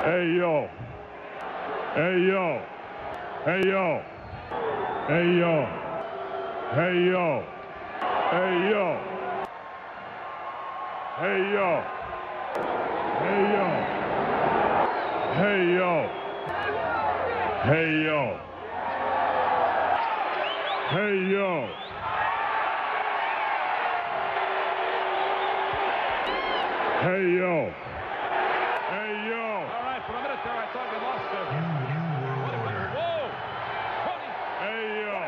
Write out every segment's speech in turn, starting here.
Hey yo. Hey yo. Hey yo. Hey yo. Hey yo. Hey yo. Hey yo. Hey yo. Hey yo. Hey yo. Hey yo. Hey yo. Hey yo. All right, for a minute there, I thought we lost him. Whoa! Hey yo.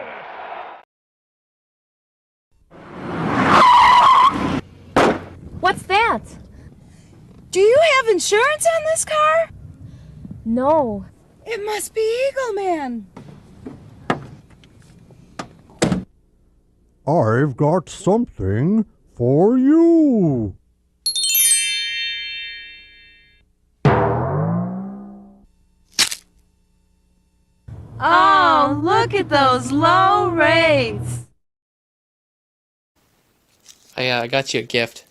What's that? Do you have insurance on this car? No. It must be Eagle Man. I've got something for you. Oh, look at those low rates. I got you a gift.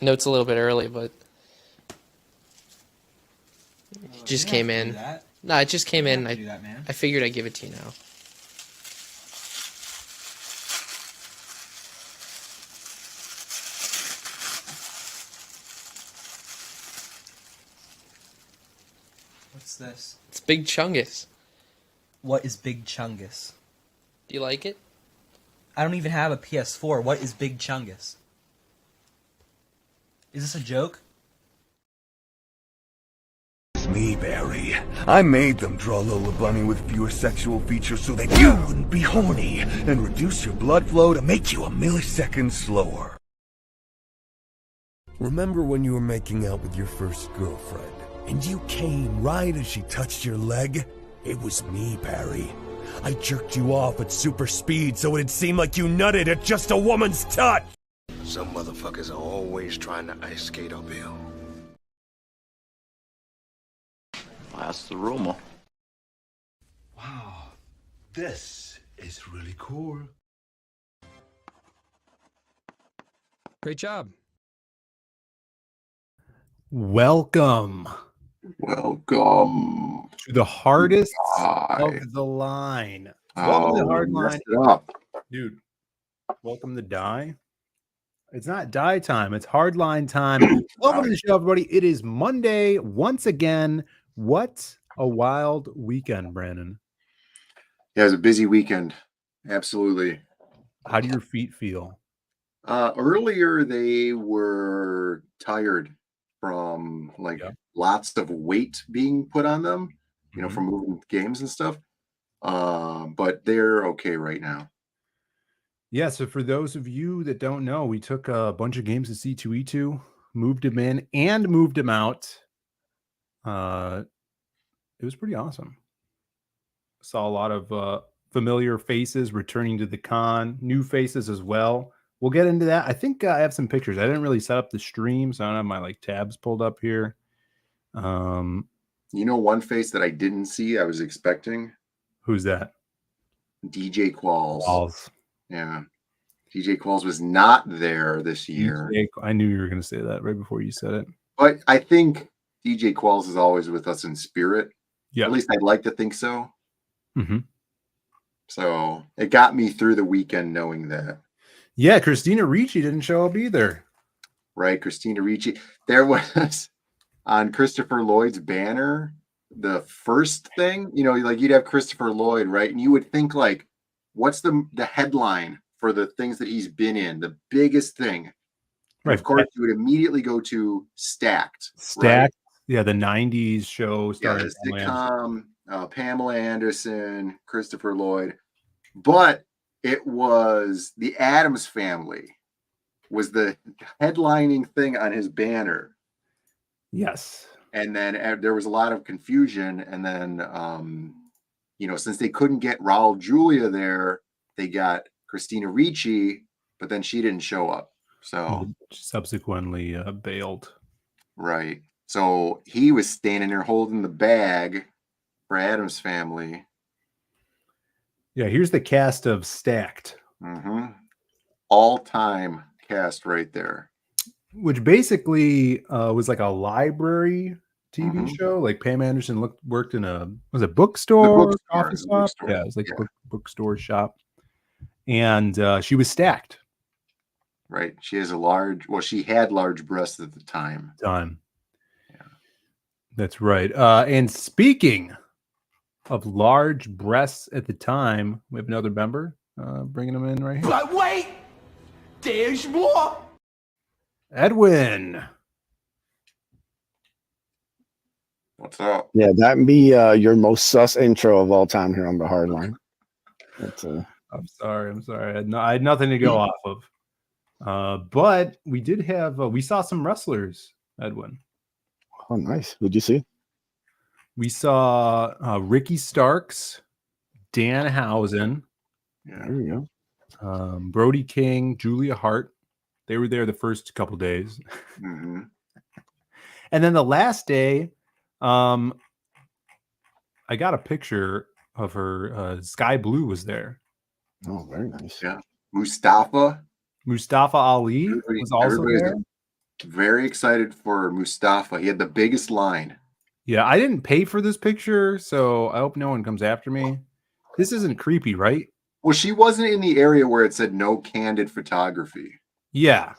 I know it's a little bit early, but it just came in. No, it just came in. I figured I'd give it to you now. What's this? It's Big Chungus. What is Big Chungus? Do you like it? I don't even have a PS4. What is Big Chungus? Is this a joke? It's me, Barry. I made them draw Lola Bunny with fewer sexual features so that you wouldn't be horny and reduce your blood flow to make you a millisecond slower. Remember when you were making out with your first girlfriend and you came right as she touched your leg? It was me, Barry. I jerked you off at super speed so it'd seem like you nutted at just a woman's touch. Some motherfuckers are always trying to ice skate uphill. That's the rumor. Wow, this is really cool. Great job. Welcome to the hardest of the line. Welcome to Hardline. Dude, welcome to Die. It's not Die time. It's Hardline time. Welcome to the show, everybody. It is Monday once again. What a wild weekend, Brandon. Yeah, it was a busy weekend. Absolutely. How do your feet feel? Earlier, they were tired from lots of weight being put on them, you know, from moving games and stuff. But they're okay right now. Yeah, so for those of you that don't know, we took a bunch of games to C2E2, moved them in and moved them out. It was pretty awesome. Saw a lot of familiar faces returning to the con, new faces as well. We'll get into that. I think I have some pictures. I didn't really set up the stream, so I don't have my tabs pulled up here. You know, one face that I didn't see, I was expecting. Who's that? DJ Qualls. Yeah. DJ Qualls was not there this year. I knew you were going to say that right before you said it. But I think DJ Qualls is always with us in spirit. Yeah. At least I'd like to think so. Mm-hmm. So it got me through the weekend knowing that. Yeah, Christina Ricci didn't show up either. Right, Christina Ricci. There was on Christopher Lloyd's banner, the first thing, you know, like you'd have Christopher Lloyd, right? And you would think like, what's the headline for the things that he's been in? The biggest thing. Right. Of course, you would immediately go to Stacked. Stacked. Right? Yeah, the 90s show started. Yeah, the sitcom, Pamela Anderson, Christopher Lloyd. But it was the Addams Family was the headlining thing on his banner. Yes. And then there was a lot of confusion. And then, you know, since they couldn't get Raul Julia there, they got Christina Ricci, but then she didn't show up. So subsequently bailed. Right. So he was standing there holding the bag for Addams Family. Yeah, here's the cast of Stacked. Mm-hmm. All-time cast right there. Which basically was like a library TV show. Like Pam Anderson worked in a bookstore, coffee shop. Yeah, it was like bookstore shop, and she was stacked. Right. She has she had large breasts at the time. Yeah. That's right. And speaking of large breasts at the time, we have another member bringing them in right here. But wait, there's more. Edwin. What's up? Yeah, that'd be your most sus intro of all time here on the Hardline. I'm sorry. I had nothing to go off of. But we did have we saw some wrestlers, Edwin. Oh, nice. Who'd you see? We saw Ricky Starks, Danhausen. Yeah, there you go. Brody King, Julia Hart. They were there the first couple days. Mm-hmm. And then the last day, I got a picture of her. Sky Blue was there. Oh, very nice. Yeah. Mustafa Ali was also there. Very excited for Mustafa. He had the biggest line. Yeah, I didn't pay for this picture, so I hope no one comes after me. This isn't creepy, right? Well, she wasn't in the area where it said no candid photography. Yeah,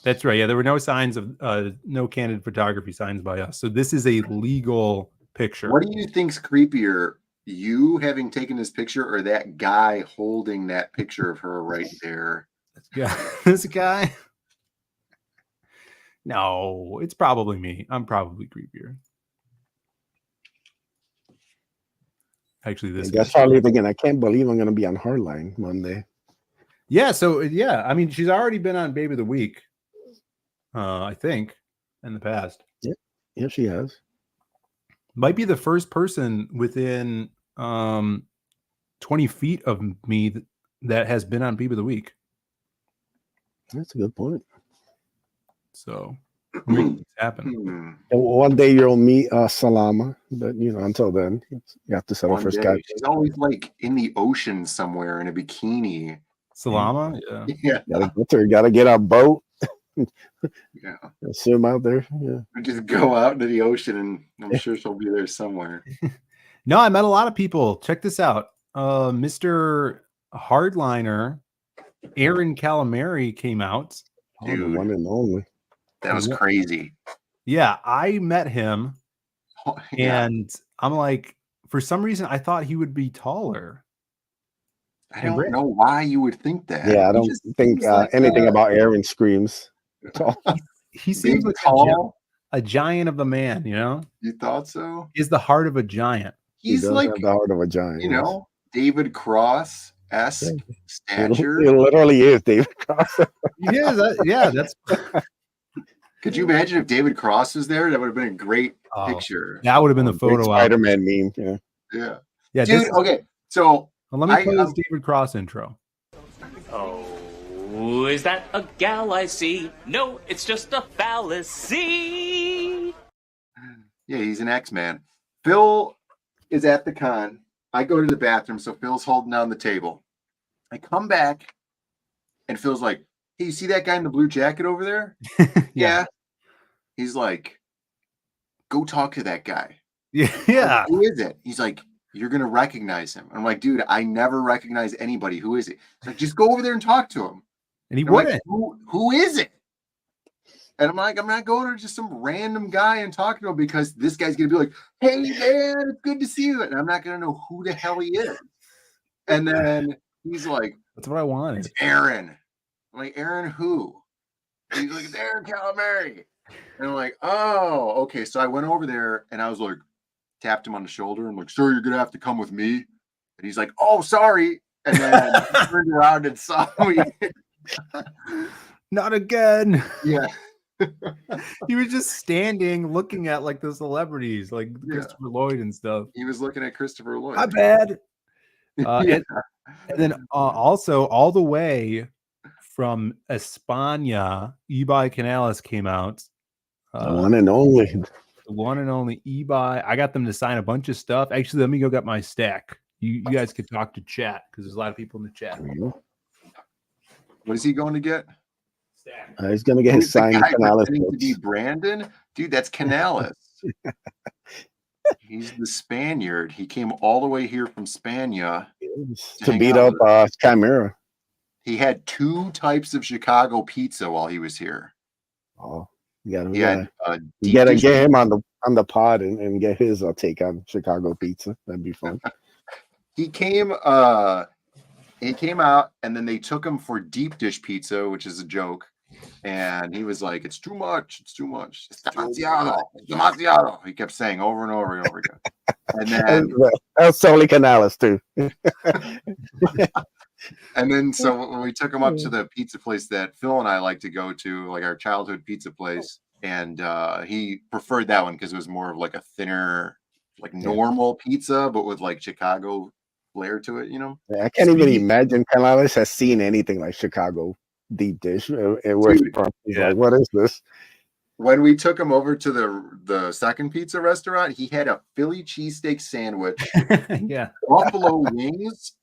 that's right. Yeah, there were no signs of no candid photography signs by us. So this is a legal picture. What do you think's creepier, you having taken this picture or that guy holding that picture of her right there? Yeah, this guy. No, it's probably me. I'm probably creepier. Actually, that's probably thinking, I can't believe I'm going to be on Hardline Monday. Yeah, so yeah, I mean, she's already been on Baby of the Week, I think, in the past. Yeah, she has. Might be the first person within 20 feet of me that has been on Baby of the Week. That's a good point. So, it's happened. One day you'll meet Salama, but until then, you have to settle for Skype. She's always like in the ocean somewhere in a bikini. Salama, yeah. Gotta get a boat. Yeah, swim out there. Yeah, or just go out into the ocean, and I'm sure she'll be there somewhere. No, I met a lot of people. Check this out, Mr. Hardliner, Aaron Calamari came out. Dude, the one and only. That was crazy. Yeah, I met him, and I'm like, for some reason, I thought he would be taller. I don't know why you would think that. Yeah, I don't think anything about Aaron screams tall. He seems like tall, a giant of a man. You thought so? He's the heart of a giant. He's like the heart of a giant. David Cross-esque stature. It literally is David Cross. Yeah, that's. Could you imagine if David Cross was there? That would have been a great picture. That would have been the photo. Spider-Man meme. Yeah. Dude. Okay, so let me play this David Cross intro. Oh, is that a gal I see? No, it's just a fallacy. Yeah, he's an X-Man. Phil is at the con. I go to the bathroom, so Phil's holding down the table. I come back, and Phil's like, "Hey, you see that guy in the blue jacket over there?" Yeah. He's like, "Go talk to that guy." Yeah. Like, who is it? He's like, "You're gonna recognize him." I'm like, "Dude, I never recognize anybody. Who is it?" He's like, "Just go over there and talk to him." And he wouldn't. Like, who is it? And I'm like, I'm not going to just some random guy and talking to him because this guy's gonna be like, "Hey man, it's good to see you," and I'm not gonna know who the hell he is. And then he's like, "That's what I wanted." It's Aaron. I'm like, "Aaron who?" And he's like, "It's Aaron Calamari." And I'm like, "Oh, okay." So I went over there and I was like, tapped him on the shoulder. I'm like, "Sir, you're gonna have to come with me." And he's like, "Oh, sorry." And then he turned around and saw me. Not again. Yeah. He was just standing looking at like the celebrities, like Christopher Lloyd and stuff. He was looking at Christopher Lloyd. My bad. And then also all the way from España, Ibai Canales came out. The one and only. The one and only Ibai. I got them to sign a bunch of stuff. Actually, let me go get my stack. You guys could talk to chat because there's a lot of people in the chat. What is he going to get? He's going to get his signed Canales books. To be Brandon? Dude, that's Canales. He's the Spaniard. He came all the way here from Spania to beat up Chimera. He had 2 types of Chicago pizza while he was here. Oh, you gotta get him on the pod and get his take on Chicago pizza. That'd be fun. He came out, and then they took him for deep dish pizza, which is a joke. And he was like, "It's too much. It's too much. It's demasiado. It's demasiado." He kept saying over and over and over again. And then that's totally Canales too. And then so when we took him up to the pizza place that Phil and I like to go to, like our childhood pizza place, and he preferred that one because it was more of like a thinner, like normal pizza, but with like Chicago flair to it, you know? I can't even imagine Canales has seen anything like Chicago deep dish. He's like, what is this? When we took him over to the second pizza restaurant, he had a Philly cheesesteak sandwich, buffalo wings,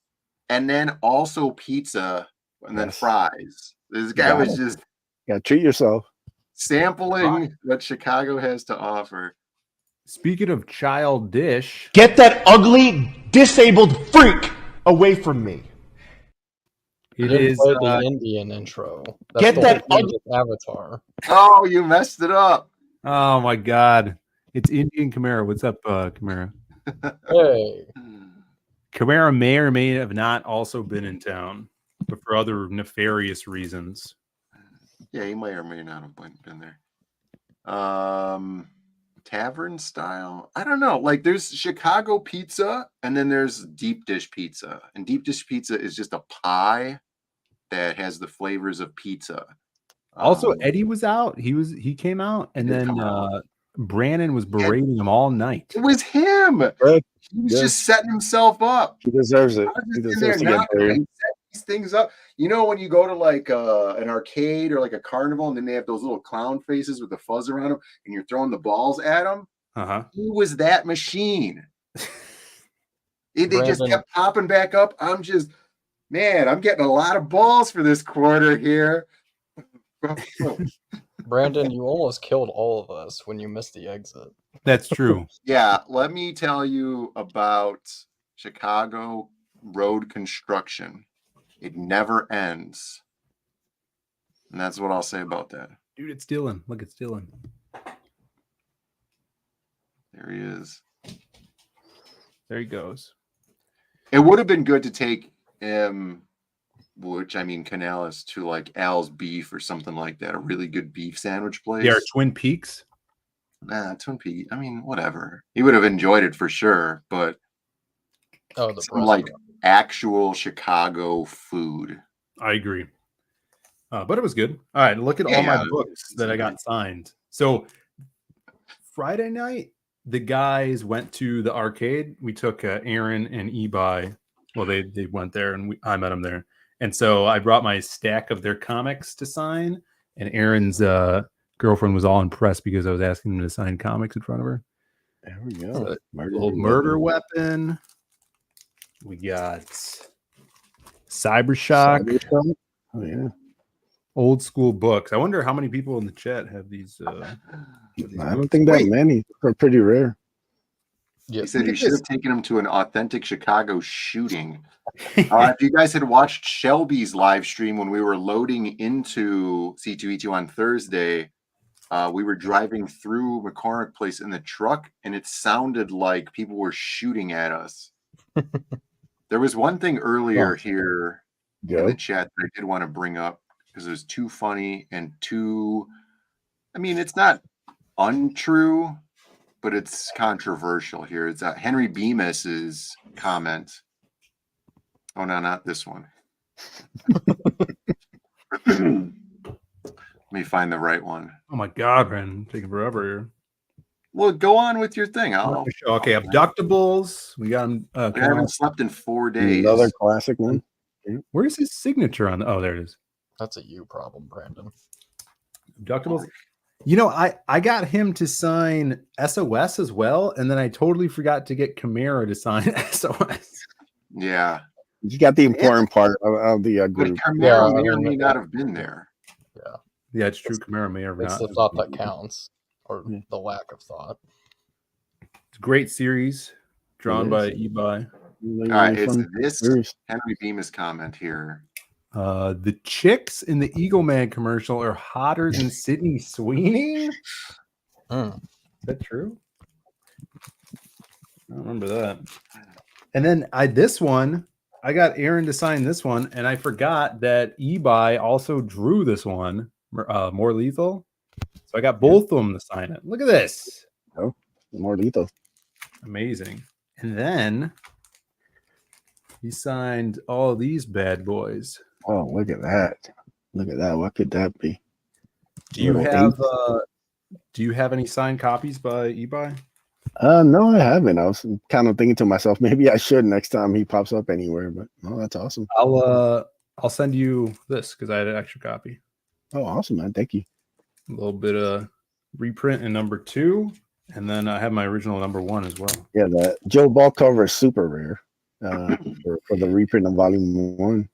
and then also pizza, and then fries. This guy was just treat yourself, sampling what Chicago has to offer. Speaking of childish, get that ugly, disabled freak away from me. It is the Indian intro. Get that Avatar. Oh, you messed it up. Oh my God. It's Indian Chimera. What's up, Chimera? Hey. Chimera may or may have not also been in town, but for other nefarious reasons. Yeah, he may or may not have been there. Tavern style? I don't know. Like there's Chicago pizza, and then there's deep dish pizza. And deep dish pizza is just a pie that has the flavors of pizza. Also, Eddie was out. He came out, and then Brandon was berating him all night. It was him. He was just setting himself up. He deserves it. He deserves to get buried. These things up. You know, when you go to like an arcade or like a carnival, and then they have those little clown faces with the fuzz around them, and you're throwing the balls at them. He was that machine. They just kept popping back up. I'm getting a lot of balls for this quarter here. Brandon, you almost killed all of us when you missed the exit. That's true. Yeah, let me tell you about Chicago road construction. It never ends. And that's what I'll say about that. Dude, it's Dylan. Look, it's Dylan. There he is. There he goes. It would have been good to take him, Canales, to like Al's Beef or something like that. A really good beef sandwich place. Yeah, Twin Peaks. Nah, Twin Peaks. I mean, whatever. He would have enjoyed it for sure, but some like actual Chicago food. I agree. But it was good. All right, look at all my books that I got signed. So Friday night, the guys went to the arcade. We took Aaron and Ebi. Well, they went there, and I met them there. And so I brought my stack of their comics to sign, and Aaron's girlfriend was all impressed because I was asking them to sign comics in front of her. There we go. Little murder weapon. We got Cybershock. Oh yeah. Old school books. I wonder how many people in the chat have these. I don't think that many. They're pretty rare. He said he should have taken him to an authentic Chicago shooting. If you guys had watched Shelby's live stream when we were loading into C2E2 on Thursday, we were driving through McCormick Place in the truck, and it sounded like people were shooting at us. There was one thing earlier here in the chat that I did want to bring up because it was too funny and too, it's not untrue, but it's controversial here. It's Henry Bemis's comment. Oh, no, not this one. Let me find the right one. Oh, my God, man. Taking forever here. Well, go on with your thing. Okay, Abductables. We got him. I haven't slept in 4 days. Another classic one. Where's his signature on? Oh, there it is. That's a you problem, Brandon. Abductables. You know, I got him to sign SOS as well, and then I totally forgot to get Chimera to sign SOS. Yeah. You got the important part of the group. But Chimera may or may not have been there. Yeah, it's true. Chimera may or may not. It's the thought that counts, or the lack of thought. a great series drawn by Ebi. All right, it's this Henry Bemis comment here. The chicks in the Eagle Man commercial are hotter than Sydney Sweeney. Is that true? I don't remember that. And then I got Aaron to sign this one, and I forgot that Ebi also drew this one, More Lethal. So I got both of them to sign it. Look at this. Oh, More Lethal. Amazing. And then he signed all these bad boys. Oh, look at that. Look at that. What could that be? Do you have any signed copies by Ebi? No, I haven't. I was kind of thinking to myself, maybe I should next time he pops up anywhere. But that's awesome. I'll send you this because I had an extra copy. Oh, awesome, man! Thank you. A little bit of reprint in number 2, and then I have my original number 1 as well. Yeah, the Joe Ball cover is super rare for the reprint of Volume 1.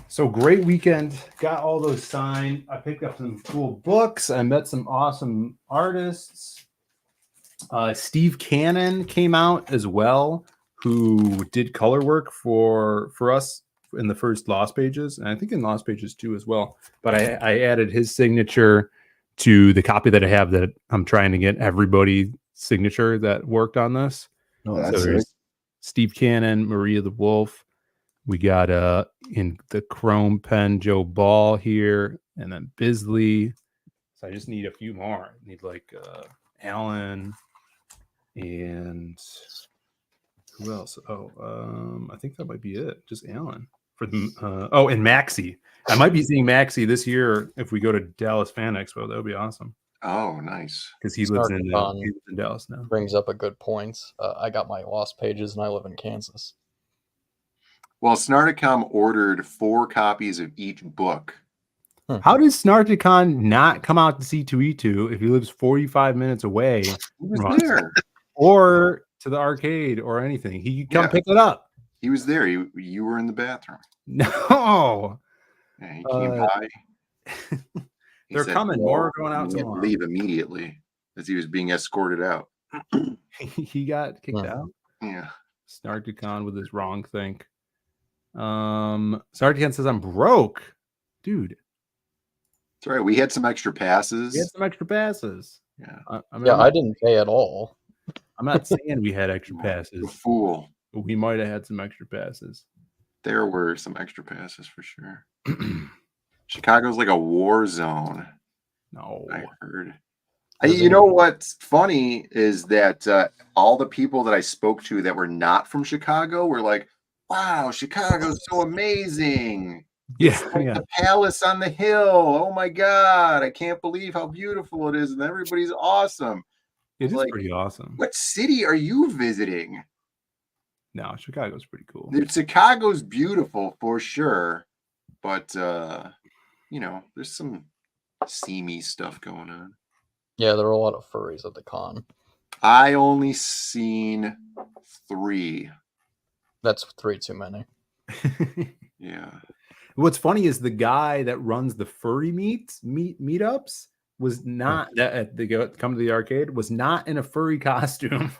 So great weekend. Got all those signed. I picked up some cool books. I met some awesome artists. Steve Cannon came out as well, who did color work for us in the first Lost Pages, and I think in Lost Pages 2 as well. But I added his signature to the copy that I have that I'm trying to get everybody's signature that worked on this. Oh, that's so there's Steve Cannon, Maria the Wolf. We got in the chrome pen Joe Ball here, and then Bisley. So I just need a few more. I need like Alan and who else? I think that might be it. Just Alan for the and Maxie. I might be seeing Maxie this year if we go to Dallas Fan Expo. That would be awesome. Oh, nice. Because he lives in Dallas now. Brings up a good point. I got my Lost Pages, and I live in Kansas. Well, Snarticom ordered 4 copies of each book. How does Snarticon not come out to C2E2 if he lives 45 minutes away? He was there. Or to the arcade or anything. He could come pick it up. He was there. You were in the bathroom. No. Yeah, he came by. They're coming. More going out tomorrow. Leave immediately as he was being escorted out. He got kicked out. Yeah. Snarticon with his wrong think. Snarticon says I'm broke, dude. That's right. We had some extra passes. Yeah. I didn't pay at all. I'm not saying we had extra passes. Fool. But we might have had some extra passes. There were some extra passes for sure. Chicago's like a war zone. No. I heard. You know what's funny is that all the people that I spoke to that were not from Chicago were like, wow, Chicago's so amazing. Yeah, The palace on the hill. Oh my God. I can't believe how beautiful it is. And everybody's awesome. It is pretty awesome. What city are you visiting? No, Chicago's pretty cool. Chicago's beautiful for sure. But, there's some seamy stuff going on. Yeah, there are a lot of furries at the con. I only seen 3. That's 3 too many. Yeah. What's funny is the guy that runs the furry meetups was not come to the arcade was not in a furry costume.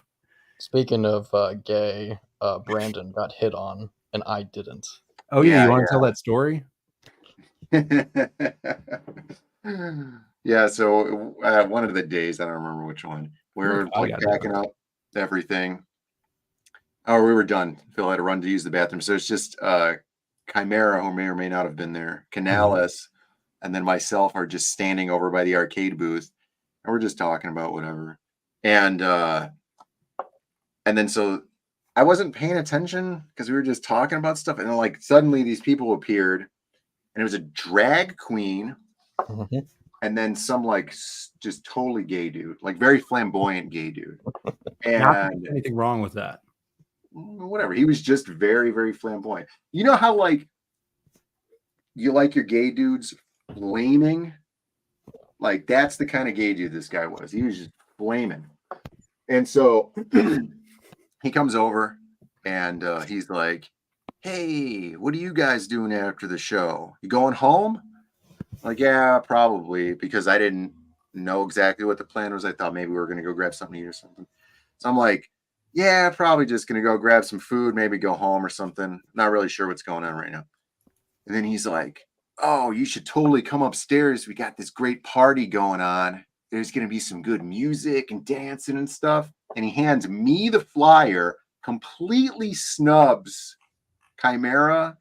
Speaking of gay, Brandon got hit on and I didn't. Oh yeah, you want to tell that story? Yeah, so one of the days, I don't remember which one, we were packing up everything. Oh, we were done. Phil had to run to use the bathroom. So it's just Chimera, who may or may not have been there, Canales, and then myself are just standing over by the arcade booth, and we're just talking about whatever. And then so I wasn't paying attention because we were just talking about stuff, and then like suddenly these people appeared, and it was a drag queen, and then some like just totally gay dude, like very flamboyant gay dude. And not anything wrong with that. Whatever. He was just very, very flamboyant. You know how like you like your gay dudes flaming? Like that's the kind of gay dude this guy was. He was just flaming. And so he comes over and he's like, hey, what are you guys doing after the show? You going home? Like, yeah, probably, because I didn't know exactly what the plan was. I thought maybe we were going to go grab something to eat or something. So I'm like, yeah, probably just going to go grab some food, maybe go home or something. Not really sure what's going on right now. And then he's like, oh, you should totally come upstairs. We got this great party going on. There's going to be some good music and dancing and stuff. And he hands me the flyer, completely snubs Chimera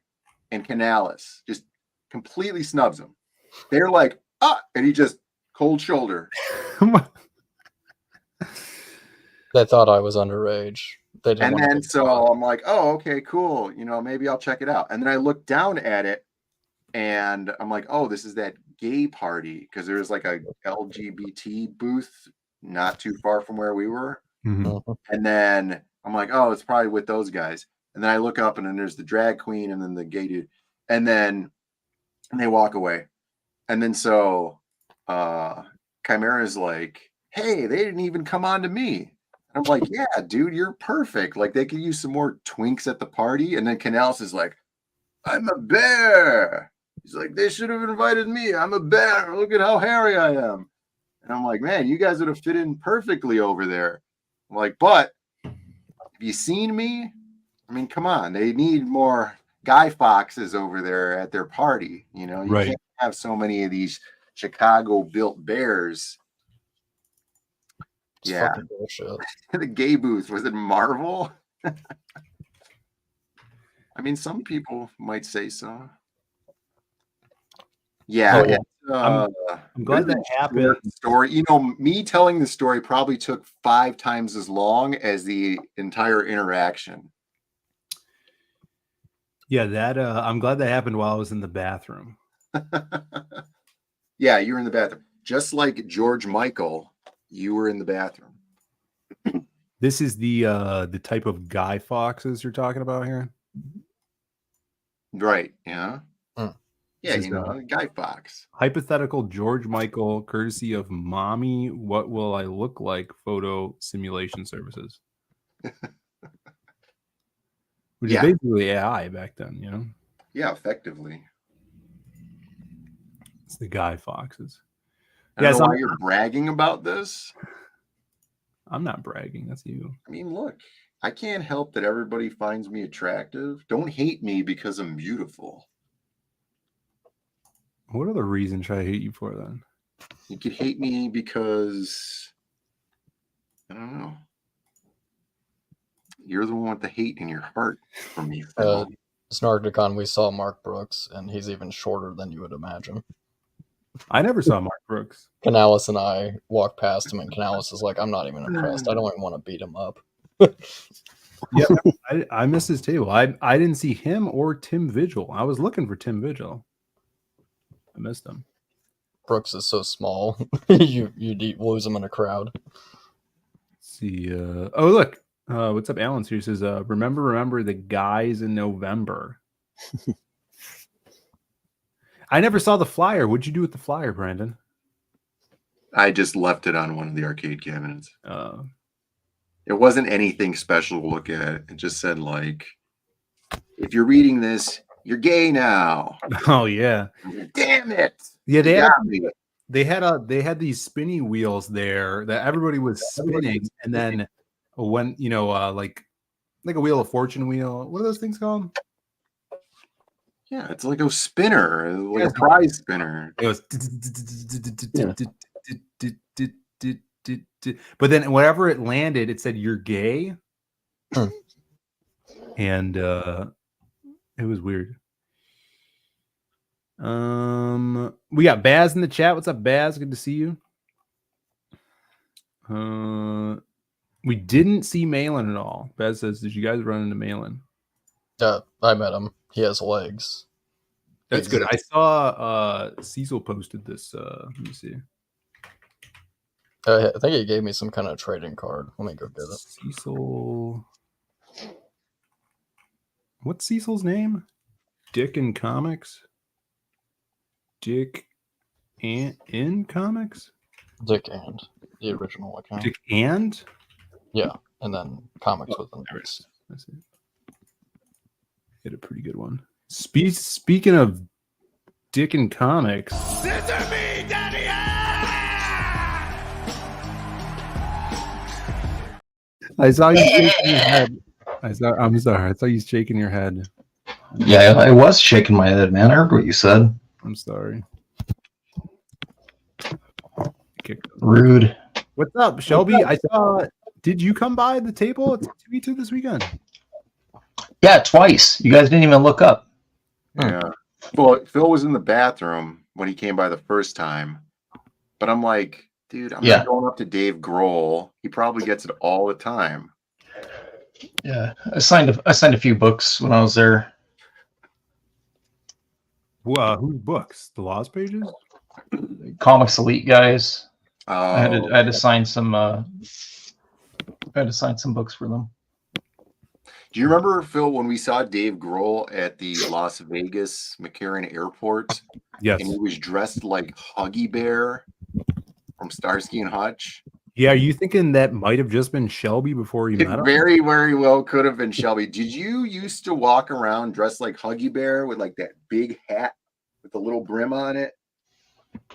and Canales. Just completely snubs them. They're like, and he just cold shoulder. They thought I was underage. They didn't. And then so I'm like, oh, okay, cool. Maybe I'll check it out. And then I look down at it and I'm like, oh, this is that gay party, because there was like a LGBT booth not too far from where we were. Mm-hmm. And then I'm like, oh, it's probably with those guys. And then I look up and then there's the drag queen and then the gay dude. And they walk away. And then so Chimera's like, hey, they didn't even come on to me. And I'm like, yeah, dude, you're perfect. Like, they could use some more twinks at the party. And then Canales is like, I'm a bear. He's like, they should have invited me. I'm a bear. Look at how hairy I am. And I'm like, man, you guys would have fit in perfectly over there. I'm like, but have you seen me? I mean, come on. They need more Guy Foxes over there at their party. You can't have so many of these Chicago-built bears. It's yeah. fucking bullshit. The gay booth, was it Marvel? I mean, some people might say so. Yeah. I'm glad that happened. Story. Me telling the story probably took 5 times as long as the entire interaction. Yeah, that I'm glad that happened while I was in the bathroom. Yeah, you were in the bathroom. Just like George Michael, you were in the bathroom. This is the type of Guy Foxes you're talking about here? Right, yeah. Yeah, Guy Fox. Hypothetical George Michael, courtesy of Mommy, What Will I Look Like photo simulation services. Which is basically AI back then, Yeah, effectively. It's the Guy Foxes. I don't know why you're bragging about this. I'm not bragging. That's you. I mean, look, I can't help that everybody finds me attractive. Don't hate me because I'm beautiful. What other reason should I hate you for then? You could hate me because, I don't know. You're the one with the hate in your heart for me. Snarkticon, we saw Mark Brooks, and he's even shorter than you would imagine. I never saw Mark Brooks. Canales and I walked past him, and Canales is like, I'm not even impressed. I don't even want to beat him up. Yeah, I missed his table. I didn't see him or Tim Vigil. I was looking for Tim Vigil. I missed him. Brooks is so small. You'd lose him in a crowd. Let's see. Oh, look. What's up? Alan's here. He says, remember the guys in November. I never saw the flyer. What'd you do with the flyer, Brandon? I just left it on one of the arcade cabinets. It wasn't anything special to look at. It just said, like, if you're reading this, you're gay now. Oh yeah. Damn it. Yeah, they had these spinny wheels there that everybody was spinning, and then when like a Wheel of Fortune wheel. What are those things called? Yeah, it's like a spinner, like a prize spinner. It was but then whenever it landed, it said you're gay. And it was weird. We got Baz in the chat. What's up, Baz? Good to see you. We didn't see Malin at all. Baz says, did you guys run into Malin? I met him. He has legs. That's good. I saw Cecil posted this. Let me see. I think he gave me some kind of trading card. Let me go get it. Cecil. What's Cecil's name? Dick in Comics? Dick and in Comics? Dick and the original account. Dick and? Yeah, and then comics with them. I see. Hit a pretty good one. Speaking of Dick and Comics. Scissor me, Daddy! I saw you shaking your head. I'm sorry. I saw you shaking your head. Yeah, I was shaking my head, man. I heard what you said. I'm sorry. Rude. What's up, Shelby? I saw. Did you come by the table at 2v2 this weekend? Yeah, twice. You guys didn't even look up. Yeah. Well, Phil was in the bathroom when he came by the first time, but I'm like, dude, I'm not going up to Dave Grohl. He probably gets it all the time. Yeah, I signed a few books when I was there. Whose books? The Lost Pages? Comics Elite guys. Oh, I had to sign some. I had to sign some books for them. Do you remember, Phil, when we saw Dave Grohl at the Las Vegas McCarran Airport? Yes. And he was dressed like Huggy Bear from Starsky and Hutch. Yeah, are you thinking that might have just been Shelby before you met him? Very, very well could have been Shelby. Did you used to walk around dressed like Huggy Bear with like that big hat with the little brim on it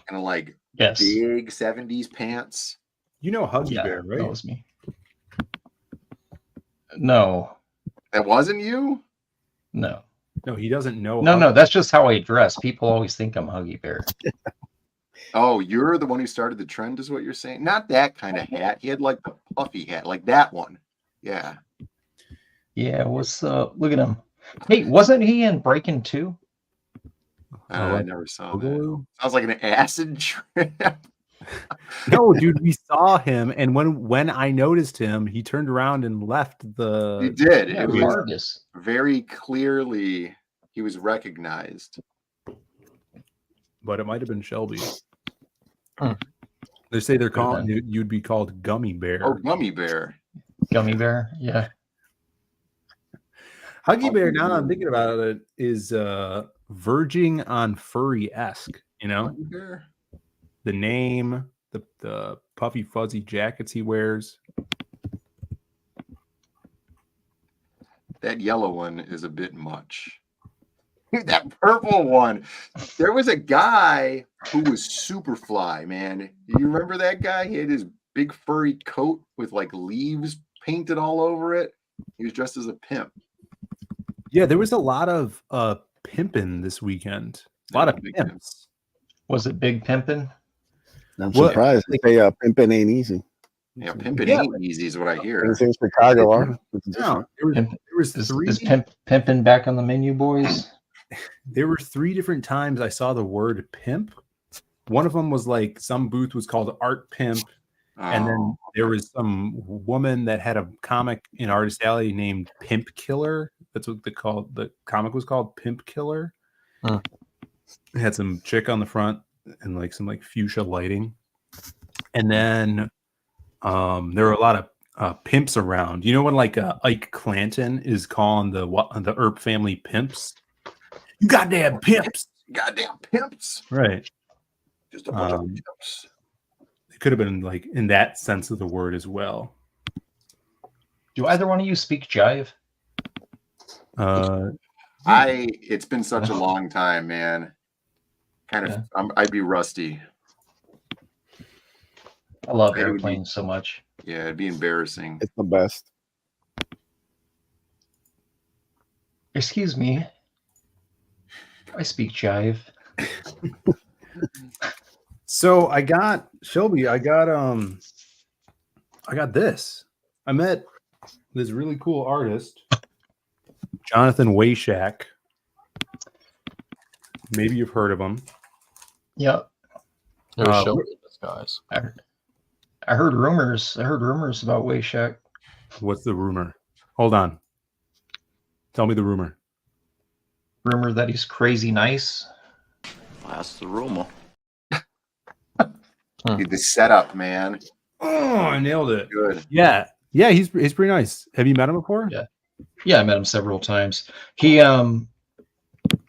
and like big 70s pants? You know Huggy Bear, right? That was me. No. That wasn't you? No. No, he doesn't know. No, that's just how I dress. People always think I'm Huggy Bear. Oh, you're the one who started the trend, is what you're saying? Not that kind of hat. He had like the puffy hat, like that one. Yeah. Yeah, what's up? Look at him. Hey, wasn't he in Breaking 2? I never saw that. Sounds like an acid trip. No, dude, we saw him, and when I noticed him, he turned around and left the. He did. Yeah, It was very clearly he was recognized. But it might have been Shelby. They say they're calling you'd be called Gummy Bear. Oh, Gummy Bear. Gummy Bear, yeah. Huggy Bear, now that I'm thinking about it, is verging on furry-esque, you know? Huggy Bear? The name, the puffy fuzzy jackets he wears. That yellow one is a bit much. That purple one. There was a guy who was Superfly, man. You remember that guy? He had his big furry coat with like leaves painted all over it. He was dressed as a pimp. Yeah, there was a lot of pimping this weekend. A lot of pimps. Was it big pimping? I'm surprised. They say pimping ain't easy. Yeah, pimping ain't easy is what I hear. It's in Chicago, are. No, there was three. Is pimping back on the menu, boys? There were 3 different times I saw the word pimp. One of them was like some booth was called Art Pimp. And then there was some woman that had a comic in Artist Alley named Pimp Killer. That's what the comic was called, Pimp Killer. It had some chick on the front and like some like fuchsia lighting. And then there were a lot of pimps around. You know when like Ike Clanton is calling the Earp family pimps? You goddamn pimps. Goddamn pimps. Right. Just a bunch of pimps. It could have been like in that sense of the word as well. Do either one of you speak jive? It's been such a long time, man. I'd be rusty. I love airplanes so much. Yeah, it'd be embarrassing. It's the best. Excuse me. I speak jive. So I got Shelby. I got this. I met this really cool artist, Jonathan Wayshak. Maybe you've heard of him. Yep. There's Shelby in disguise. I heard rumors. I heard rumors about Wayshak. What's the rumor? Hold on. Tell me the rumor. Rumor that he's crazy nice. That's the rumor. Dude, the setup, man. Oh, I nailed it. Good. Yeah, he's pretty nice. Have you met him before? Yeah, I met him several times. He well,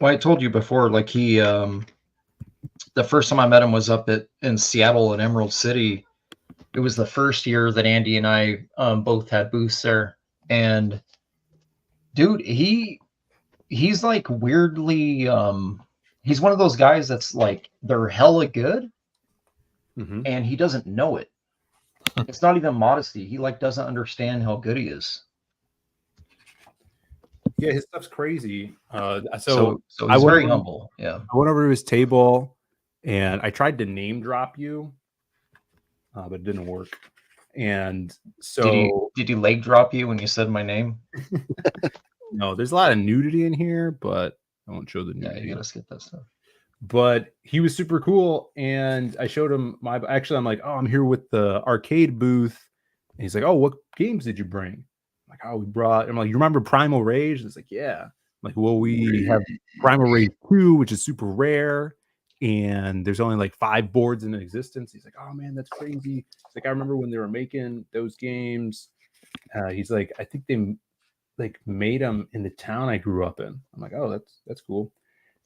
I told you before, like he the first time I met him was up in Seattle in Emerald City. It was the first year that Andy and I both had booths there, and dude, he's like weirdly he's one of those guys that's like they're hella good and he doesn't know it. It's not even modesty. He like doesn't understand how good he is. Yeah, his stuff's crazy. So he's very humble. Yeah. I went over to his table and I tried to name drop you, but it didn't work. And so did he leg drop you when you said my name? No, there's a lot of nudity in here, but I won't show the nudity. Yeah, you gotta skip that stuff. But he was super cool, and I showed him I'm like, oh, I'm here with the arcade booth. And he's like, oh, what games did you bring? I'm like, oh, I'm like, you remember Primal Rage? And it's like, yeah. I'm like, well, we have Primal Rage 2, which is super rare, and there's only like 5 boards in existence. He's like, oh man, that's crazy. It's like, I remember when they were making those games. He's like, I think they like made them in the town I grew up in. I'm like, oh, that's cool.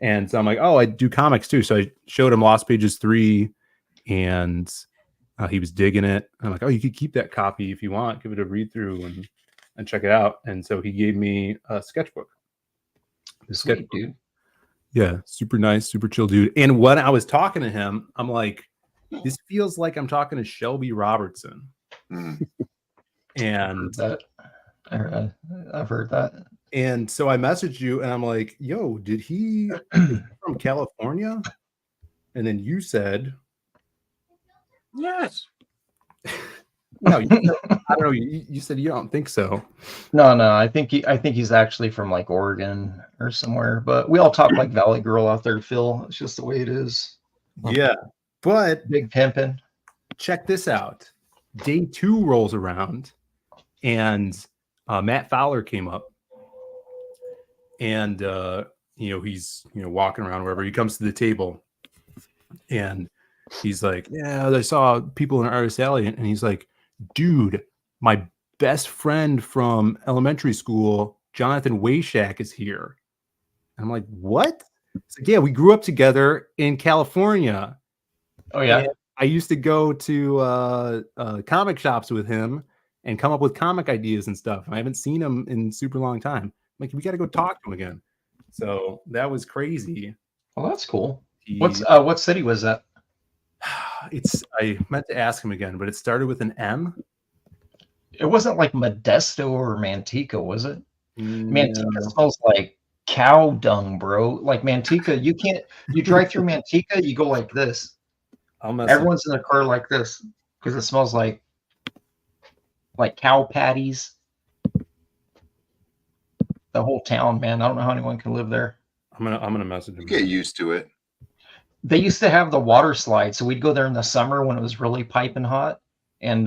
And so I'm like, oh, I do comics too. So I showed him Lost Pages 3, and he was digging it. I'm like, oh, you could keep that copy if you want, give it a read through and check it out. And so he gave me a sketchbook. The sketchbook, dude. Yeah, super nice, super chill dude. And when I was talking to him, I'm like, this feels like I'm talking to Shelby Robertson. And I've heard that. And so I messaged you and I'm like, yo, did he from California? And then you said, yes. No, I don't know. You said you don't think so. No, I think he's actually from like Oregon or somewhere. But we all talk like Valley Girl out there, Phil. It's just the way it is. Yeah, but big pimpin'. Check this out. Day 2 rolls around, and Matt Fowler came up, and he's walking around wherever. He comes to the table, and he's like, "Yeah, I saw people in Artist Alley," and he's like, "Dude, my best friend from elementary school, Jonathan Wayshak, is here." And I'm like, "What?" It's like, "Yeah, we grew up together in California." Oh yeah. And I used to go to comic shops with him and come up with comic ideas and stuff. I haven't seen him in super long time. I'm like, we got to go talk to him again. So that was crazy. Well, that's cool. What city was that? I meant to ask him again, but it started with an M. It wasn't like Modesto or Manteca, was it? No. Manteca smells like cow dung, bro. Like Manteca, you drive through Manteca, you go like this. Everyone's in a car like this because it smells like cow patties. The whole town, man. I don't know how anyone can live there. I'm gonna message him. You get used to it. They used to have the water slide, so we'd go there in the summer when it was really piping hot, and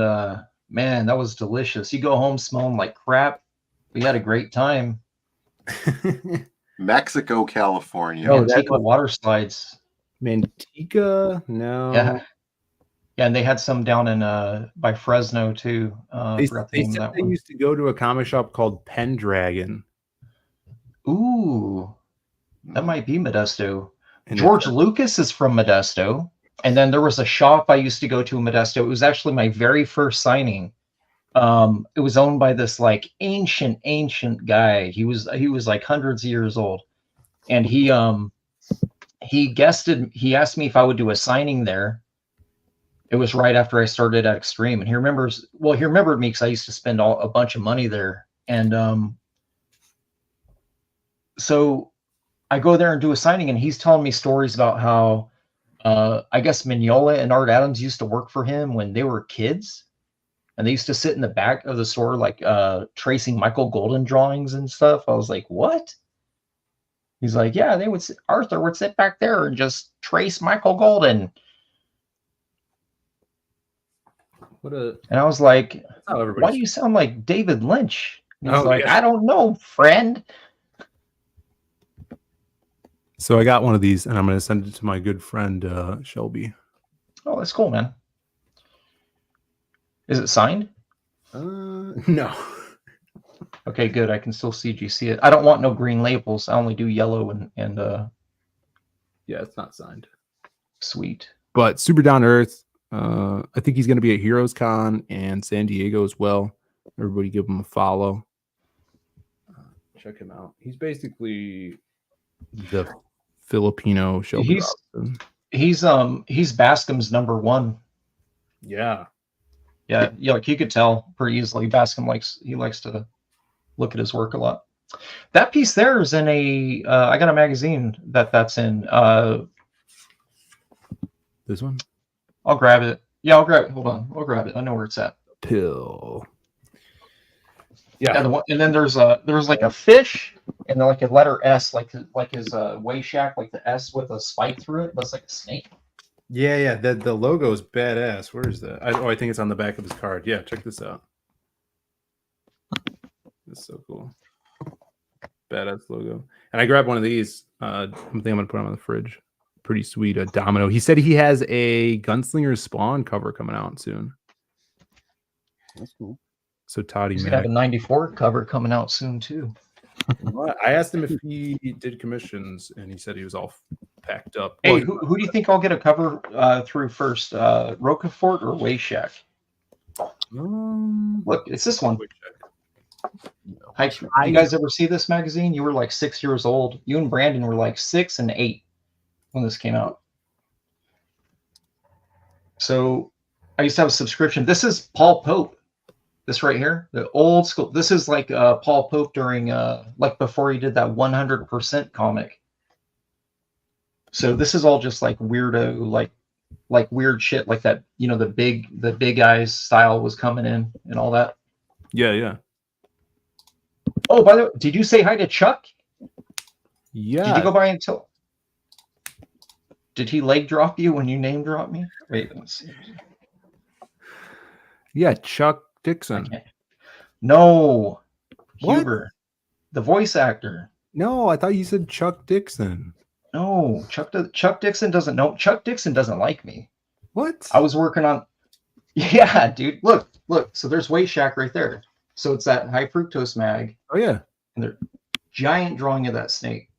man, that was delicious. You go home smelling like crap. We had a great time. Mexico, California. Manteca water slides. Manteca? No. Yeah, and they had some down in by Fresno too. They said they used to go to a comic shop called Pendragon. Ooh, that might be Modesto. George Lucas is from Modesto, and then there was a shop I used to go to in Modesto. It was actually my very first signing. It was owned by this like ancient guy. He was like hundreds of years old, and he asked me if I would do a signing there. It was right after I started at Extreme, and he remembered me because I used to spend a bunch of money there, and so I go there and do a signing, and he's telling me stories about how I guess Mignola and Art Adams used to work for him when they were kids, and they used to sit in the back of the store like tracing Michael Golden drawings and stuff. I was like, what? He's like, yeah, Arthur would sit back there and just trace Michael Golden. And I was like, why do you sound like David Lynch? And he's like, I don't know, friend. So I got one of these, and I'm going to send it to my good friend Shelby. Oh, that's cool, man. Is it signed? No. Okay, good. I can still see it. I don't want no green labels. I only do yellow and yeah, it's not signed. Sweet. But super down to earth. I think he's going to be at Heroes Con and San Diego as well. Everybody give him a follow. Check him out. He's basically the Filipino Shelby Robinson. He's Bascom's #1. Yeah. Yeah, like you could tell pretty easily. Bascom likes to look at his work a lot. That piece there is in a. I got a magazine that's in. This one? I'll grab it. Yeah, I'll grab it. Hold on, I'll grab it. I know where it's at. Pill. Yeah, and then there's like a fish and then like a letter S, like his way shack, like the S with a spike through it, but it's like a snake. Yeah. The logo is badass. Where is that? I think it's on the back of his card. Yeah, check this out. It's so cool. Badass logo. And I grabbed one of these. I think I'm gonna put them on the fridge. Pretty sweet. A domino. He said he has a Gunslinger Spawn cover coming out soon. That's cool. So Toddy He's Mac. gonna have a '94 cover coming out soon too. I asked him if he did commissions, and he said he was all packed up. Hey, who do you think I'll get a cover through first? Roquefort or Way Shack? Look, it's this one. You guys ever see this magazine? You were like 6 years old. You and Brandon were like 6 and 8 when this came out. So I used to have a subscription. This is Paul Pope. This right here, the old school. This is like Paul Pope during like before he did that 100% comic. So this is all just like weirdo, like weird shit like that. You know, the big eyes style was coming in and all that. Yeah. Oh, by the way, did you say hi to Chuck? Yeah. Did you go by until? Did he leg drop you when you name dropped me? Wait, let's see. Yeah, Chuck Dixon. No, What? Huber, the voice actor. No, I thought you said Chuck Dixon. No, Chuck Dixon doesn't know. Chuck Dixon doesn't like me. What? I was working on. Yeah, dude. Look. So there's Way Shack right there. So it's that high fructose mag. Oh yeah. And they're giant drawing of that snake.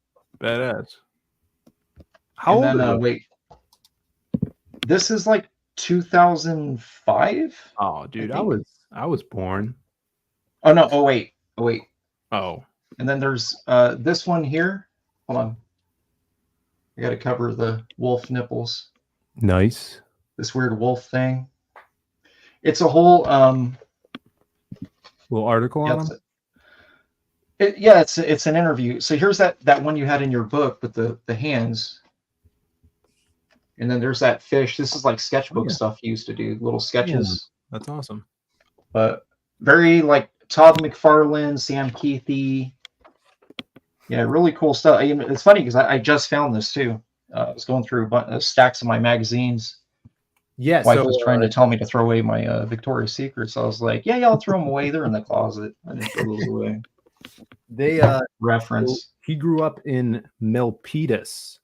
Badass. How old is it? Wait. This is like 2005. Oh, dude, I was born. Oh no. Oh wait. Oh. And then there's this one here. Hold on. I got to cover the wolf nipples. Nice. This weird wolf thing. It's a whole little article on them. It's an interview. So here's that one you had in your book with the hands. And then there's that fish. This is like sketchbook stuff you used to do, little sketches. Yeah, that's awesome. But very like Todd McFarlane, Sam Keithy. Yeah, really cool stuff. It's funny because I just found this too. I was going through stacks of my magazines. Yeah, wife was trying to tell me to throw away my Victoria's Secrets. So I was like, yeah, I'll throw them away. They're in the closet. I didn't throw those away. They reference. He grew up in Milpitas.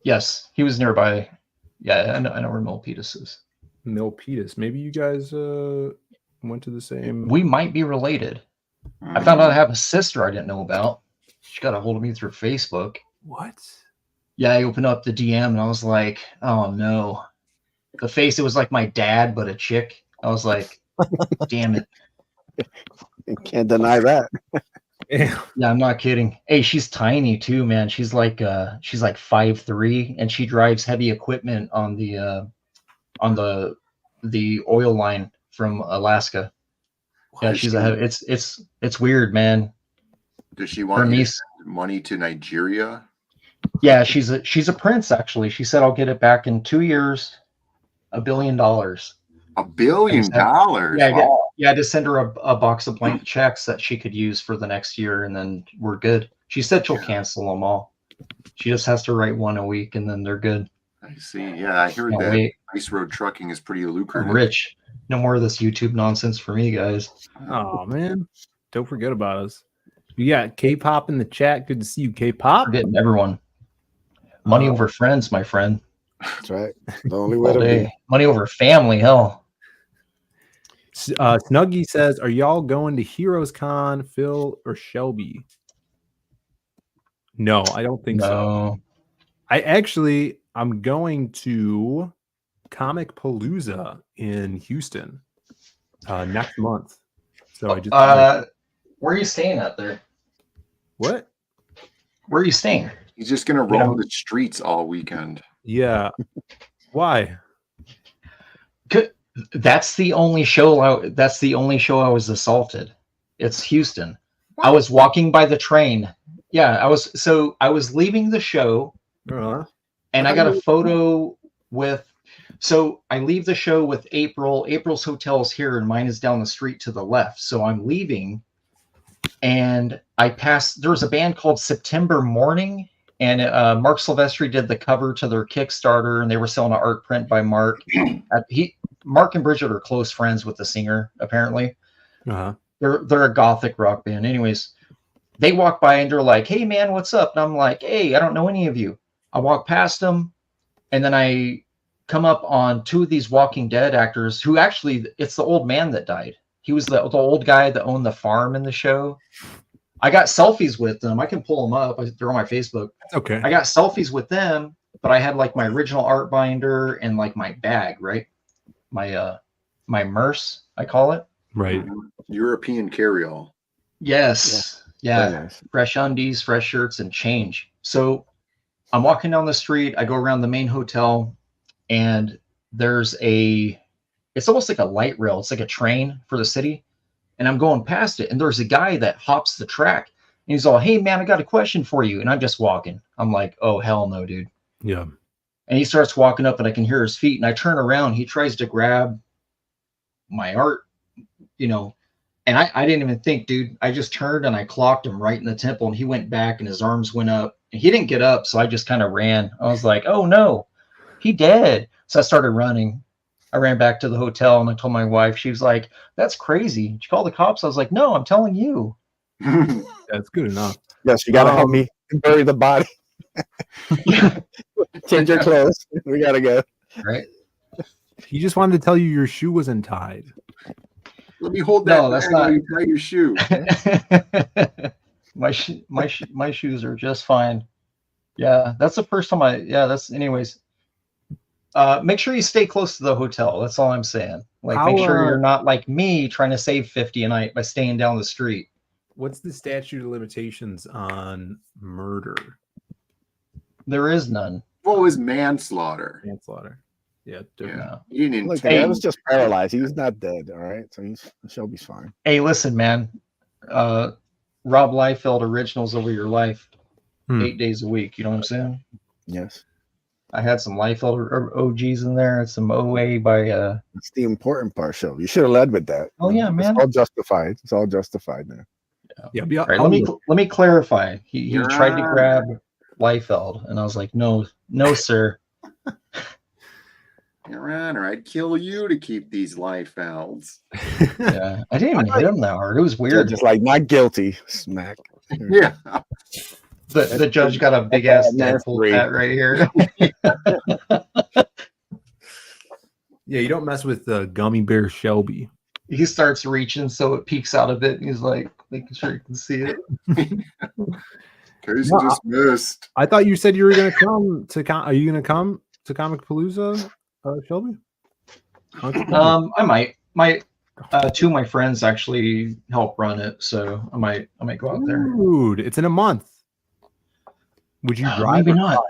Yes, he was nearby. Yeah, I know where Milpitas is. Milpitas. Maybe you guys went to the same. We might be related. I found out I have a sister I didn't know about. She got a hold of me through Facebook. What? Yeah, I opened up the DM and I was like, oh no. The face, it was like my dad, but a chick. I was like, damn it. Can't deny that. Yeah, I'm not kidding. Hey, she's tiny too, man. She's like 5'3", and she drives heavy equipment on the oil line from Alaska. Yeah, she's it's weird, man. Does she want you to send money to Nigeria? Yeah, she's a prince actually. She said I'll get it back in 2 years, $1 billion. $1 billion? Yeah, wow. I just send her a box of blank checks that she could use for the next year, and then we're good. She said she'll cancel them all. She just has to write one a week, and then they're good. I see. Yeah, I heard that ice road trucking is pretty lucrative. I'm rich. No more of this YouTube nonsense for me, guys. Oh man, don't forget about us. You got K-pop in the chat. Good to see you, K-pop. Forgetting everyone. Money over friends, my friend. That's right. The only way to be. Money over family, hell. Snuggy says, "Are y'all going to Heroes Con, Phil or Shelby?" No, I don't think so. I'm going to Comic Palooza in Houston next month. So I just where are you staying out there? What? Where are you staying? He's just gonna roam the streets all weekend. Yeah. Why? That's the only show. That's the only show I was assaulted. It's Houston. What? I was walking by the train. Yeah, I was. So I was leaving the show, and I got a photo with. So I leave the show with April. April's hotel's here, and mine is down the street to the left. So I'm leaving, and I passed. There was a band called September Morning, and Mark Silvestri did the cover to their Kickstarter, and they were selling an art print by Mark. Mark and Bridget are close friends with the singer, apparently. They're a gothic rock band. Anyways, they walk by and they're like, "Hey man, what's up?" And I'm like, "Hey, I don't know any of you." I walk past them, and then I come up on two of these Walking Dead actors who actually, it's the old man that died. He was the old guy that owned the farm in the show. I got selfies with them. I can pull them up. They're on my Facebook. Okay. I got selfies with them, but I had like my original art binder and like my bag, right? My my merce, I call it. Right. European carryall. Yes. Yeah. Nice. Fresh undies, fresh shirts, and change. So I'm walking down the street. I go around the main hotel, and it's almost like a light rail. It's like a train for the city. And I'm going past it, and there's a guy that hops the track, and he's all, "Hey man, I got a question for you." And I'm just walking. I'm like, "Oh hell no, dude." Yeah. And he starts walking up, and I can hear his feet, and I turn around. He tries to grab my art, and I didn't even think, dude. I just turned and I clocked him right in the temple, and he went back, and his arms went up, and he didn't get up. So I just kind of ran. I was like, "Oh no, he dead." So I started running. I ran back to the hotel, and I told my wife. She was like, "That's crazy. Did you call the cops?" I was like, "No, I'm telling you." That's good enough. Yes, you gotta help me bury the body. Change your clothes. We gotta go. Right. He just wanted to tell you your shoe wasn't tied. Let me hold that. No, that's not. While you tie your shoe. my shoes are just fine. Yeah, that's the first time that's anyways. Make sure you stay close to the hotel. That's all I'm saying. Like, make sure you're not like me trying to save 50 a night by staying down the street. What's the statute of limitations on murder? There is none. What was manslaughter? Manslaughter. Yeah. You didn't. Look, I was just paralyzed. He's not dead. All right, so Shelby's fine. Hey, listen, man. Rob Liefeld originals over your life, 8 days a week. You know what I'm saying? Yes. I had some Liefeld OGs in there and some OA by. That's the important part, Shelby. You should have led with that. Oh yeah, man. It's all justified. It's all justified now. Yeah. All right, let me clarify. He tried to grab Liefeld, and I was like, no, sir. Your Honor, I'd kill you to keep these Liefelds. Yeah, I didn't even hit him that hard. It was weird. Just like not guilty. Smack. Yeah. The judge got a big ass Deadpool hat right here. Yeah, you don't mess with Gummy Bear Shelby. He starts reaching so it peeks out of it, and he's like making sure you can see it. Case dismissed. I thought you said you were going to come to. Are you going to come to Comic Palooza, Shelby? I might. Two of my friends actually help run it, so I might go out there. Dude, it's in a month. Would you drive? Maybe not.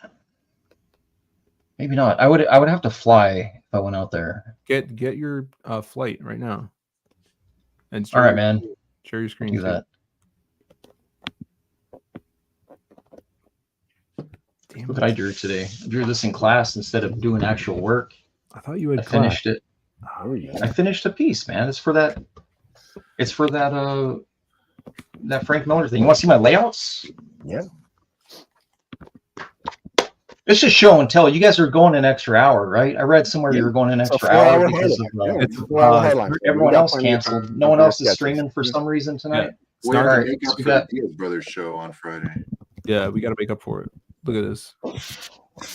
Maybe not. I would have to fly if I went out there. Get your flight right now. And all right, man. Share your screen. Do that. Damn, what I drew today. I drew this in class instead of doing actual work. I thought you had finished it. Oh, yeah. I finished a piece, man. It's for that that Frank Miller thing. You want to see my layouts? Yeah. It's just show and tell. You guys are going an extra hour, right? I read somewhere you were going an extra hour because of everyone else canceled. No one else is streaming for some reason tonight. We got to make up for the Diaz Brothers show on Friday. Yeah, we got to make up for it. Look at this.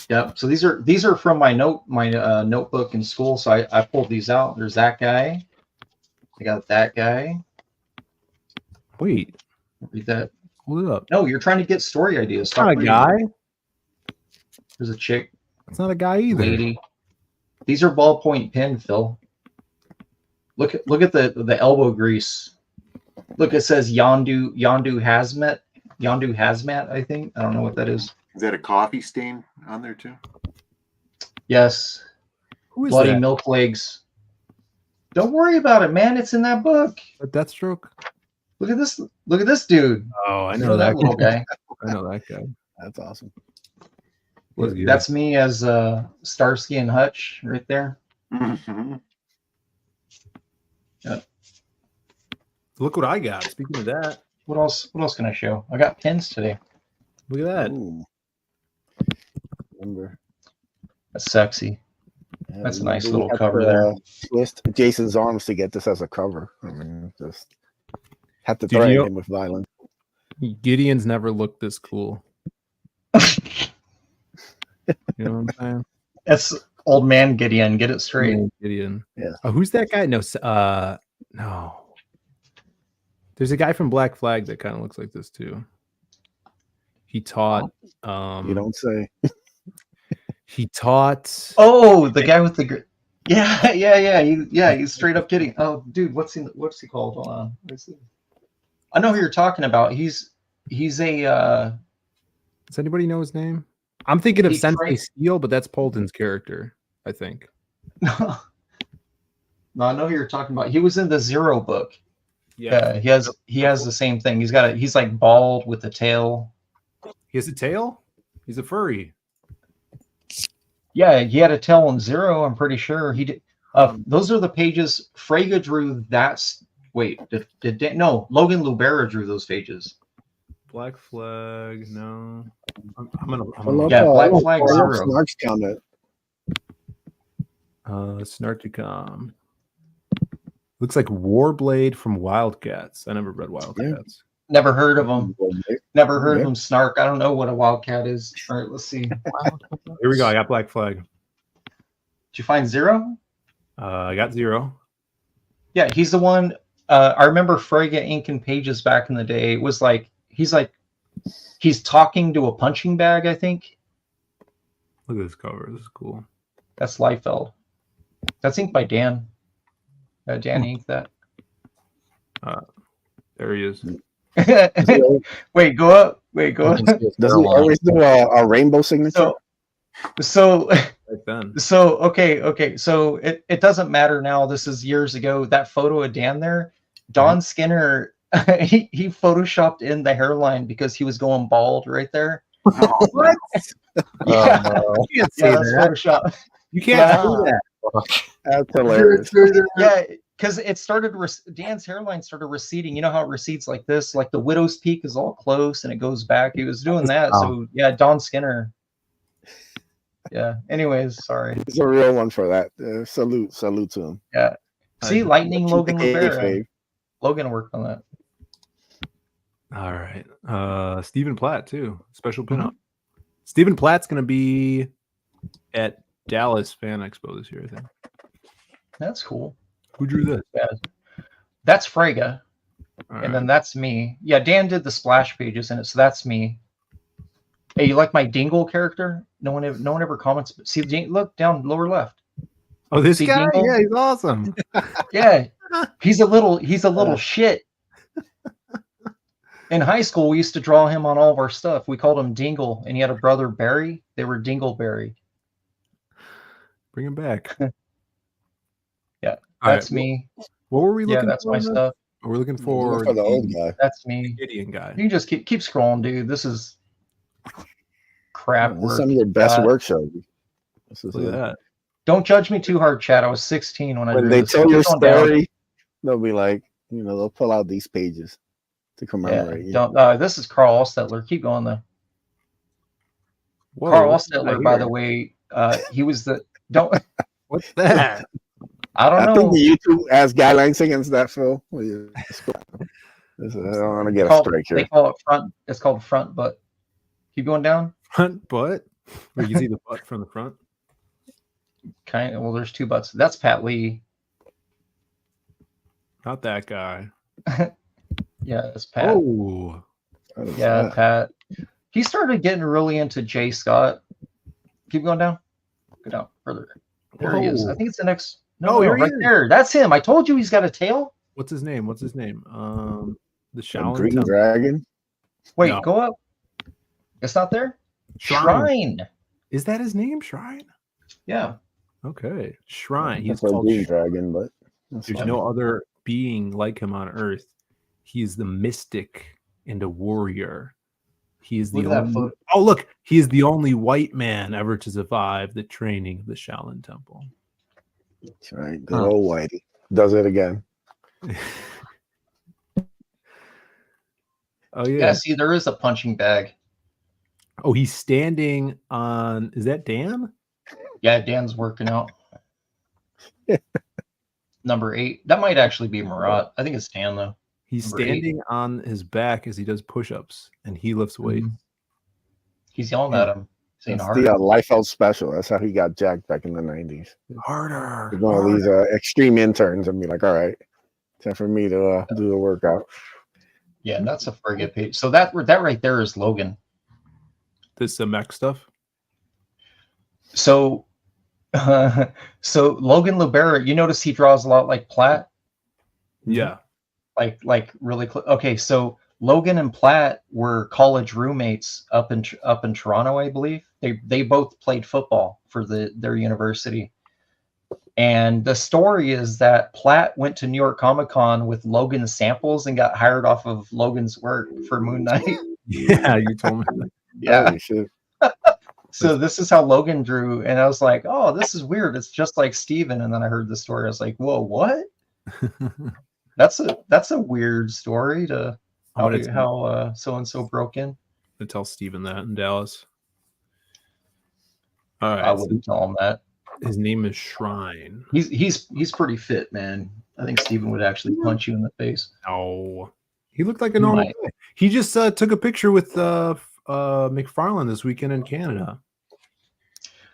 Yep. So these are from my notebook in school. So I pulled these out. There's that guy. I got that guy. Wait. Read that. Hold it up. No, you're trying to get story ideas. It's not a guy. There's a chick. It's not a guy either. Lady. These are ballpoint pen, Phil. Look at the elbow grease. Look, it says Yondu Hazmat. Yondu Hazmat, I think. I don't know what that is. Is that a coffee stain on there too? Yes. Who is Bloody that? milk legs. Don't worry about it, man. It's in that book. A Deathstroke. Look at this. Look at this dude. Oh, I Look know at that little guy. I know that guy. That's awesome. That's me as Starsky and Hutch right there. Mm-hmm. Yep. Look what I got. Speaking of that, What else? What else can I show? I got pins today. look at that. Ooh. Remember. That's sexy. Yeah, That's a we- nice we little had cover to, there. Twist Jason's arms to get this as a cover. I mean, just had to Did threaten you- him with violence. Gideon's never looked this cool. You know what I'm saying? That's old man Gideon. Get it straight. Gideon. Yeah. Oh, who's that guy? No, no. There's a guy from Black Flag that kind of looks like this too. He taught. You don't say. He taught. Oh, the guy with the. Yeah. He's straight up kidding. Oh, dude, what's he called? Hold on. Let's see. I know who you're talking about. He's a. Does anybody know his name? I'm thinking of He Sensei trained- Steel, but that's Polden's character, I think. No, I know who you're talking about. He was in the Zero book. Yeah. He has the same thing. He's like bald with a tail. He has a tail? He's a furry. Yeah, he had a tail in Zero. I'm pretty sure he did. Those are the pages Frege drew. No, Logan Lubera drew those pages. Black Flag, no. I'm gonna Black Flag Zero. Snark's comment. Snarkticom. Looks like Warblade from Wildcats. I never read Wildcats. Never heard of him. Never heard of him. Snark. I don't know what a wildcat is. All right, let's see. Here we go. I got Black Flag. Did you find Zero? I got Zero. Yeah, he's the one. I remember Frege inking pages back in the day. It was like he's talking to a punching bag, I think. Look at this cover. This is cool. That's Liefeld. That's inked by Dan. Dan inked that. There he is. Wait, go up. Wait, go up. Does he always do a rainbow signature? So Right then. So okay. So it doesn't matter now. This is years ago. That photo of Dan there, Don Skinner, he photoshopped in the hairline because he was going bald right there. What? Yeah, You can't say yeah, that's that. Photoshop. You can't do that. That's hilarious. Yeah, because it started. Dan's hairline started receding. You know how it recedes like this, like the widow's peak is all close and it goes back. He was doing that. So yeah, Don Skinner. Yeah. Anyways, sorry. He's a real one for that. Salute to him. Yeah. See, Lightning Logan Rivera. Kayfabe. Logan worked on that. All right. Stephen Platt, too. Special pinup. Stephen Platt's going to be at Dallas Fan Expo this year, I think. That's cool. Who drew this? Yeah. That's Frege. And then that's me. Yeah, Dan did the splash pages in it, so that's me. Hey, you like my Dingle character? No one ever comments. See the look down lower left. Oh, this See guy? Dingle? Yeah, he's awesome. Yeah, he's a little shit. In high school, we used to draw him on all of our stuff. We called him Dingle, and he had a brother Barry. They were Dingleberry. Bring him back. Yeah, All that's right. me. What were we looking for? Yeah, that's my on this? stuff. Oh, we're looking for the old guy. That's me. Gideon guy. You can just keep scrolling, dude. This is crap. This is work. some of your best work, Shelby. This is Look at that. Don't judge me too hard, Chad. I was 16 when I when drew they this. tell your Keep going down. story, they'll be like, they'll pull out these pages to commemorate. Yeah, don't. This is Carl Ostetler. Keep going though. Whoa, Carl what's Ostetler, that by here? the way, he was the. Don't. What's that? I don't I know. think the YouTube has guidelines against that, Phil. I don't want to get a Called- strike They here. call it front. It's called front butt. Keep going down. Front butt? Where you can see the butt from the front? Kind of. Well, there's two butts. That's Pat Lee. Not that guy. Yeah, it's Pat. Oh. Yeah, Pat. He started getting really into Jay Scott. Keep going down. Go down further. There he is. I think it's the next. No, Oh, here he right is. there. That's him. I told you he's got a tail. What's his name? The The Shaolin Green Temple. Dragon. Wait, No. go up. It's not there. Shrine. Shrine. Is that his name? Shrine? Yeah. Okay. Shrine. He's That's a called Green Dragon, but There's no other being like him on Earth. He is the mystic and a warrior. He is the only. Oh, look! He is the only white man ever to survive the training of the Shaolin Temple. That's right. Good old Whitey does it again. Oh yeah. Yeah. See, there is a punching bag. Oh, he's standing on. Is that Dan? Yeah, Dan's working out. Number 8. That might actually be Marat. I think it's Dan though. He's Number standing 8. on his back as he does push-ups, and he lifts weights. He's yelling at him, saying That's harder. the Liefeld special. That's how he got jacked back in the 90s. Harder. One of these extreme interns and be like, all right, time for me to do the workout. Yeah, that's a frigate page. So that right there is Logan. This mech stuff. So, so Logan Libera, you notice he draws a lot like Platt. Yeah. Like really. Okay, so Logan and Platt were college roommates up in Toronto, I believe. They both played football for their university. And the story is that Platt went to New York Comic Con with Logan's samples and got hired off of Logan's work for Moon Knight. Yeah, you told me that. Yeah. So this is how Logan drew, and I was like, "Oh, this is weird. It's just like Steven." And then I heard the story. I was like, "Whoa, what?" That's a weird story to how so and so broke in. To tell Steven that in Dallas. All right, I wouldn't tell him that. His name is Shrine. He's pretty fit, man. I think Steven would actually punch you in the face. No, he looked like a normal guy. He just took a picture with McFarlane this weekend in Canada.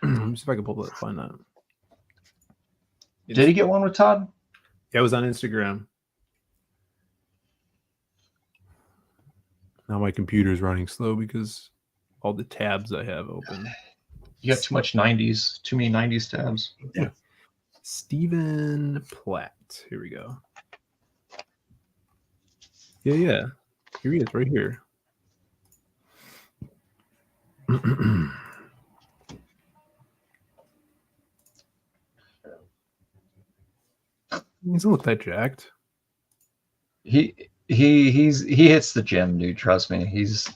Let me see if I can find that. Did he get one with Todd? Yeah, it was on Instagram. Now my computer is running slow because all the tabs I have open. You got too much 90s, too many 90s tabs. Yeah. Stephen Platt. Here we go. Yeah. Here he is, right here. He doesn't look that jacked. He hits the gym, dude. Trust me. He's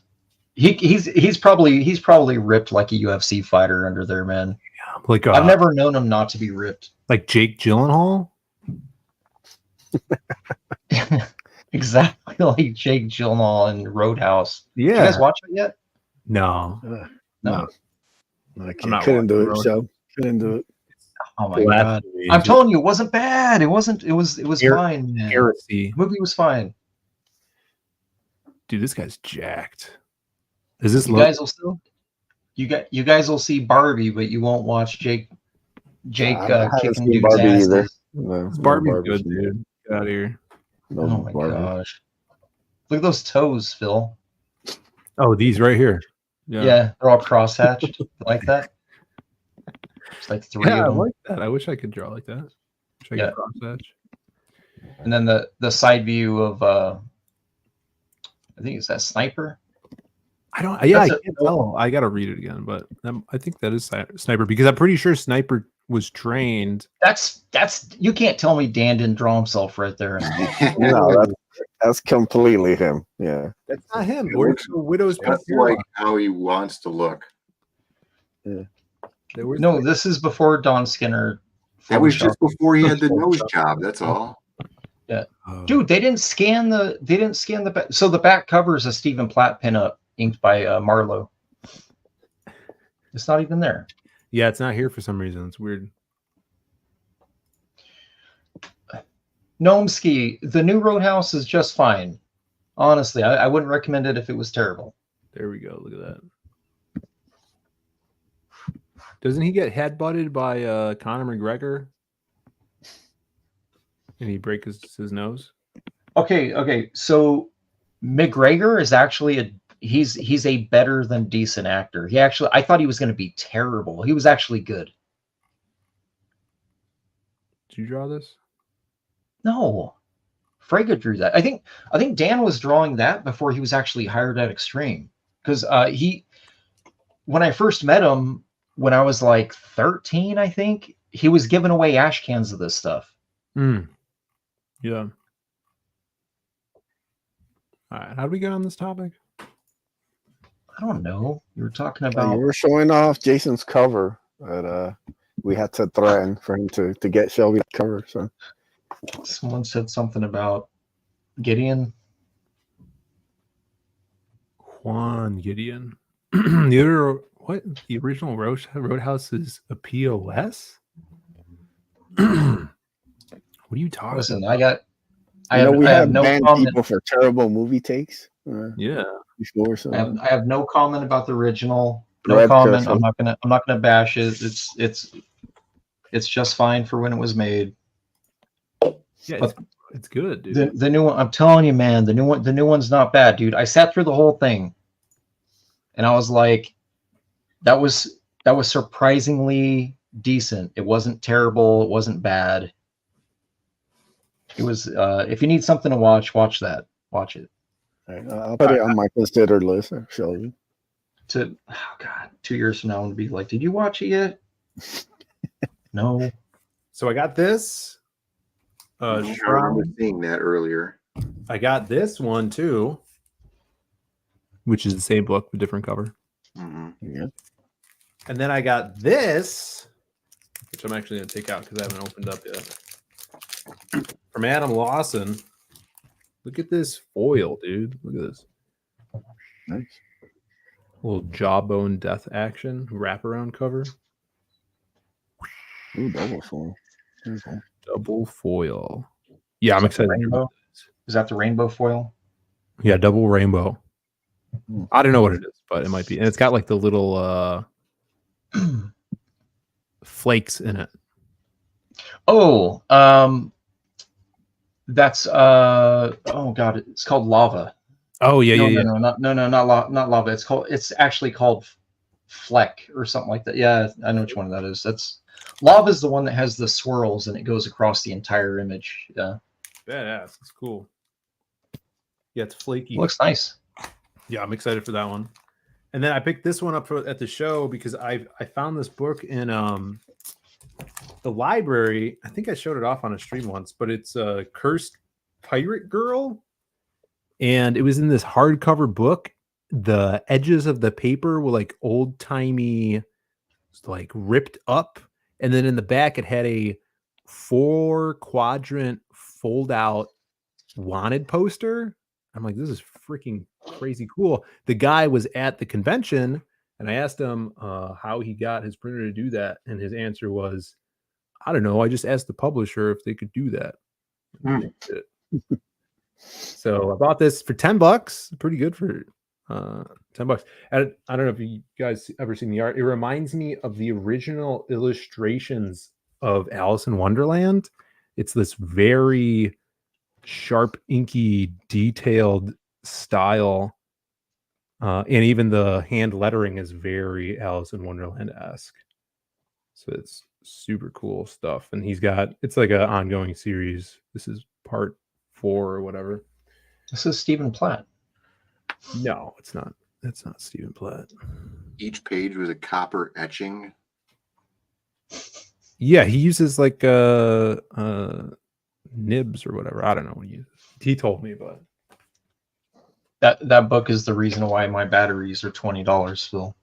probably ripped like a UFC fighter under there, man. Yeah, like I've never known him not to be ripped. Like Jake Gyllenhaal. Exactly like Jake Gyllenhaal in Roadhouse. Yeah. Did you guys watch it yet? No. No. I couldn't do it, so couldn't do it. Oh my god! I'm telling you, it wasn't bad. It was fine, man. Heresy. The movie was fine. Dude, this guy's jacked. Is this you guys will still? You guys will see Barbie, but you won't watch Jake kicking dude's Barbie ass. either. No, Barbie's good, dude. Get out of here. No, Oh my gosh! Look at those toes, Phil. Oh, these right here. Yeah, they're all cross-hatched. Like that. It's like 3 Yeah, I of them. like that. I wish I could draw like that. Wish I could cross-hatch. And then the side view of I think it's that Sniper. I can't tell. I gotta read it again, but I think that is Sniper because I'm pretty sure Sniper was trained. That's you can't tell me Dan didn't draw himself right there. No, that's completely him. Yeah, that's not him. Widow's That's like how he wants to look. Yeah. No, this is before Don Skinner. That was just before he had the nose job. That's all. Yeah, dude, they didn't scan the back. So the back cover is a Stephen Platt pinup inked by Marlowe. It's not even there. Yeah, it's not here for some reason. It's weird. Gnomeski, the new Roadhouse is just fine. Honestly, I wouldn't recommend it if it was terrible. There we go. Look at that. Doesn't he get headbutted by Conor McGregor? And he breaks his nose? Okay. So McGregor is actually he's a better than decent actor. I thought he was going to be terrible. He was actually good. Did you draw this? No. Frege drew that. I think Dan was drawing that before he was actually hired at Extreme. Because when I first met him, when I was like 13, I think, he was giving away ash cans of this stuff. Yeah. All right. How do we get on this topic? I don't know. You were talking You about. were showing off Jason's cover, but we had to threaten for him to get Shelby's cover. So Someone said something about Gideon. Juan Gideon. The original Roadhouse is a POS? What are you talking Listen, about? I have no comment people for terrible movie takes. Yeah. Before, so I have no comment about the original. No comment. I'm not gonna bash it. It's just fine for when it was made. Yeah, it's good, dude. The new one, I'm telling you, man, the new one's not bad, dude. I sat through the whole thing, and I was like, that was surprisingly decent. It wasn't terrible. It wasn't bad. It was. If you need something to watch that. Watch it. I'll put it on my considered list, Shelby. Oh God, 2 years from now, I'm gonna be like, did you watch it yet? No. So I got this. I remember seeing that earlier. I got this one too, which is the same book with different cover. Yeah. And then I got this, which I'm actually going to take out because I haven't opened up yet. From Adam Lawson. Look at this foil, dude. Look at this. Nice. Little Jawbone Death Action wraparound cover. Ooh, double foil. Okay. Double foil. Yeah, I'm excited. Is that the rainbow foil? Yeah, double rainbow. I don't know what it is, but it might be. And it's got like the little flakes in it. Oh, that's oh God, it's called lava. Oh yeah, not lava. It's actually called Fleck or something like that. Yeah, I know which one that is. That's lava is the one that has the swirls and it goes across the entire image. Yeah. Badass. It's cool. Yeah, it's flaky. Looks nice. Yeah, I'm excited for that one. And then I picked this one up at the show because I found this book in the library. I think I showed it off on a stream once, but it's a Cursed Pirate Girl. And it was in this hardcover book. The edges of the paper were like old-timey, like ripped up. And then in the back, it had a 4-quadrant fold-out wanted poster. I'm like, this is freaking crazy cool. The guy was at the convention, and I asked him how he got his printer to do that. And his answer was, I don't know. I just asked the publisher if they could do that. So I bought this for $10. Pretty good for $10. And I don't know if you guys ever seen the art. It reminds me of the original illustrations of Alice in Wonderland. It's this very sharp, inky, detailed style. And even the hand lettering is very Alice in Wonderland-esque. So it's super cool stuff. And it's like an ongoing series. This is part 4 or whatever. This is Stephen Platt. No, it's not. That's not Stephen Platt. Each page was a copper etching. Yeah, he uses like nibs or whatever. I don't know what he uses. He told me, but that book is the reason why my batteries are $20 still.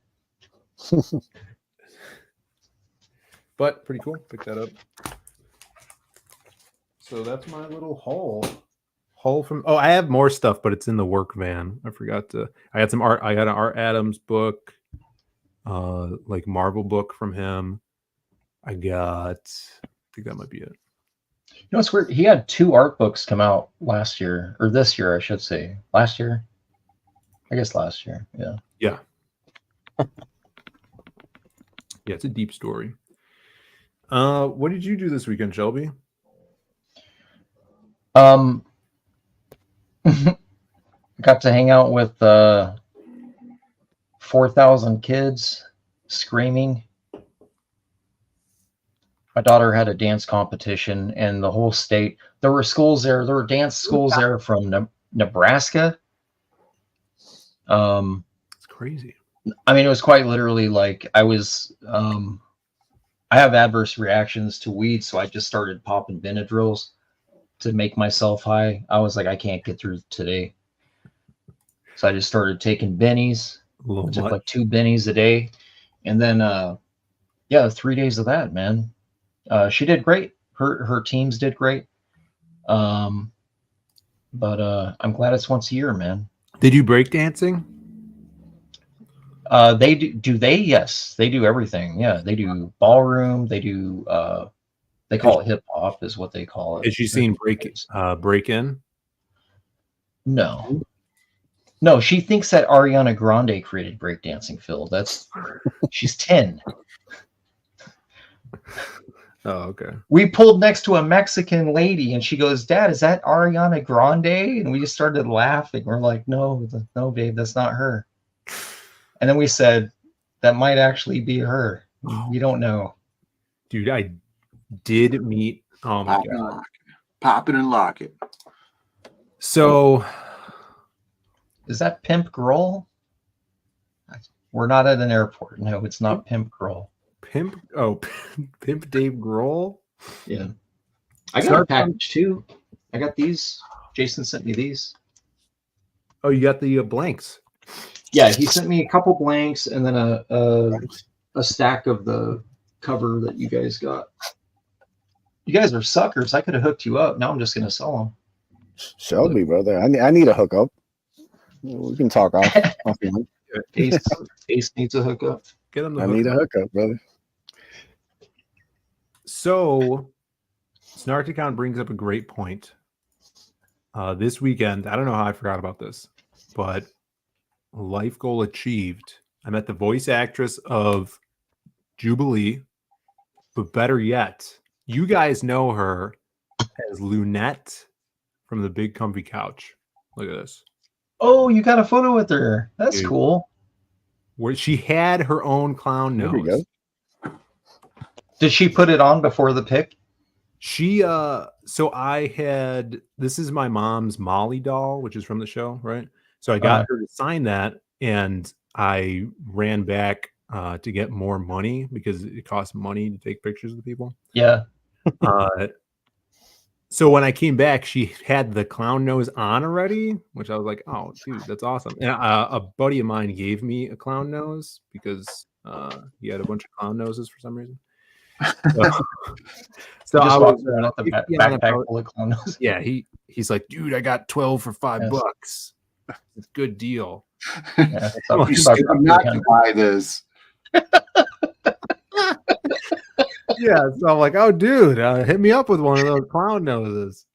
But pretty cool. Pick that up. So that's my little haul from. Oh, I have more stuff, but it's in the work van. I forgot to. I had some art. I got an Art Adams book, like Marvel book from him. I think that might be it. You know, it's weird. He had 2 art books come out last year, or this year, I should say. Last year, I guess last year. Yeah. Yeah. Yeah, it's a deep story. What did you do this weekend, Shelby? Got to hang out with 4,000 kids screaming. My daughter had a dance competition, and the whole state. There were schools there. There were dance schools there from Nebraska. It's crazy. I mean, it was quite literally like I was. I have adverse reactions to weed, so I just started popping Benadryls. to make myself high. I was like, I can't get through today. So I just started taking bennies. I took like 2 bennies a day. And then, 3 days of that, man. She did great. Her teams did great. But I'm glad it's once a year, man. Did you break dancing? They do. Yes, they do everything. Yeah, they do ballroom. They do. They call it hip hop, is what they call it. Has she seen break in? No. No, she thinks that Ariana Grande created breakdancing, Phil. She's 10. Oh, okay. We pulled next to a Mexican lady, and she goes, "Dad, is that Ariana Grande?" And we just started laughing. We're like, "No, babe, that's not her." And then we said, "That might actually be her. We don't know." Dude, I did meet. Oh my god! Pop it and lock it. So, is that Pimp Grohl? We're not at an airport. No, it's not Pimp Grohl. Pimp Dave Grohl. Yeah, I got a package too. I got these. Jason sent me these. Oh, you got the blanks. Yeah, he sent me a couple blanks and then a stack of the cover that you guys got. You guys are suckers. I could have hooked you up. Now I'm just gonna sell them. Show me, brother. I need a hookup. We can talk off. Ace needs a hookup. Get him. I need a hookup, brother. So, Snarticon brings up a great point. This weekend, I don't know how I forgot about this, but life goal achieved. I met the voice actress of Jubilee, but better yet, you guys know her as Lunette from the Big Comfy Couch. Look at this. Oh, you got a photo with her. That's cool. Where she had her own clown nose. There we go. Did she put it on before the pic? She so I had, this is my mom's Molly doll, which is from the show, right? So I got her to sign that, and I ran back to get more money because it costs money to take pictures of the people. Yeah. So when I came back, she had the clown nose on already, which I was like, "Oh, dude, that's awesome!" And a buddy of mine gave me a clown nose because he had a bunch of clown noses for some reason. So I was backpack full of clown noses. Yeah, he's like, "Dude, I got 12 for $5. It's a good deal." Yeah, I'm not to buy this. Yeah, so I'm like, "Oh, dude, hit me up with one of those clown noses."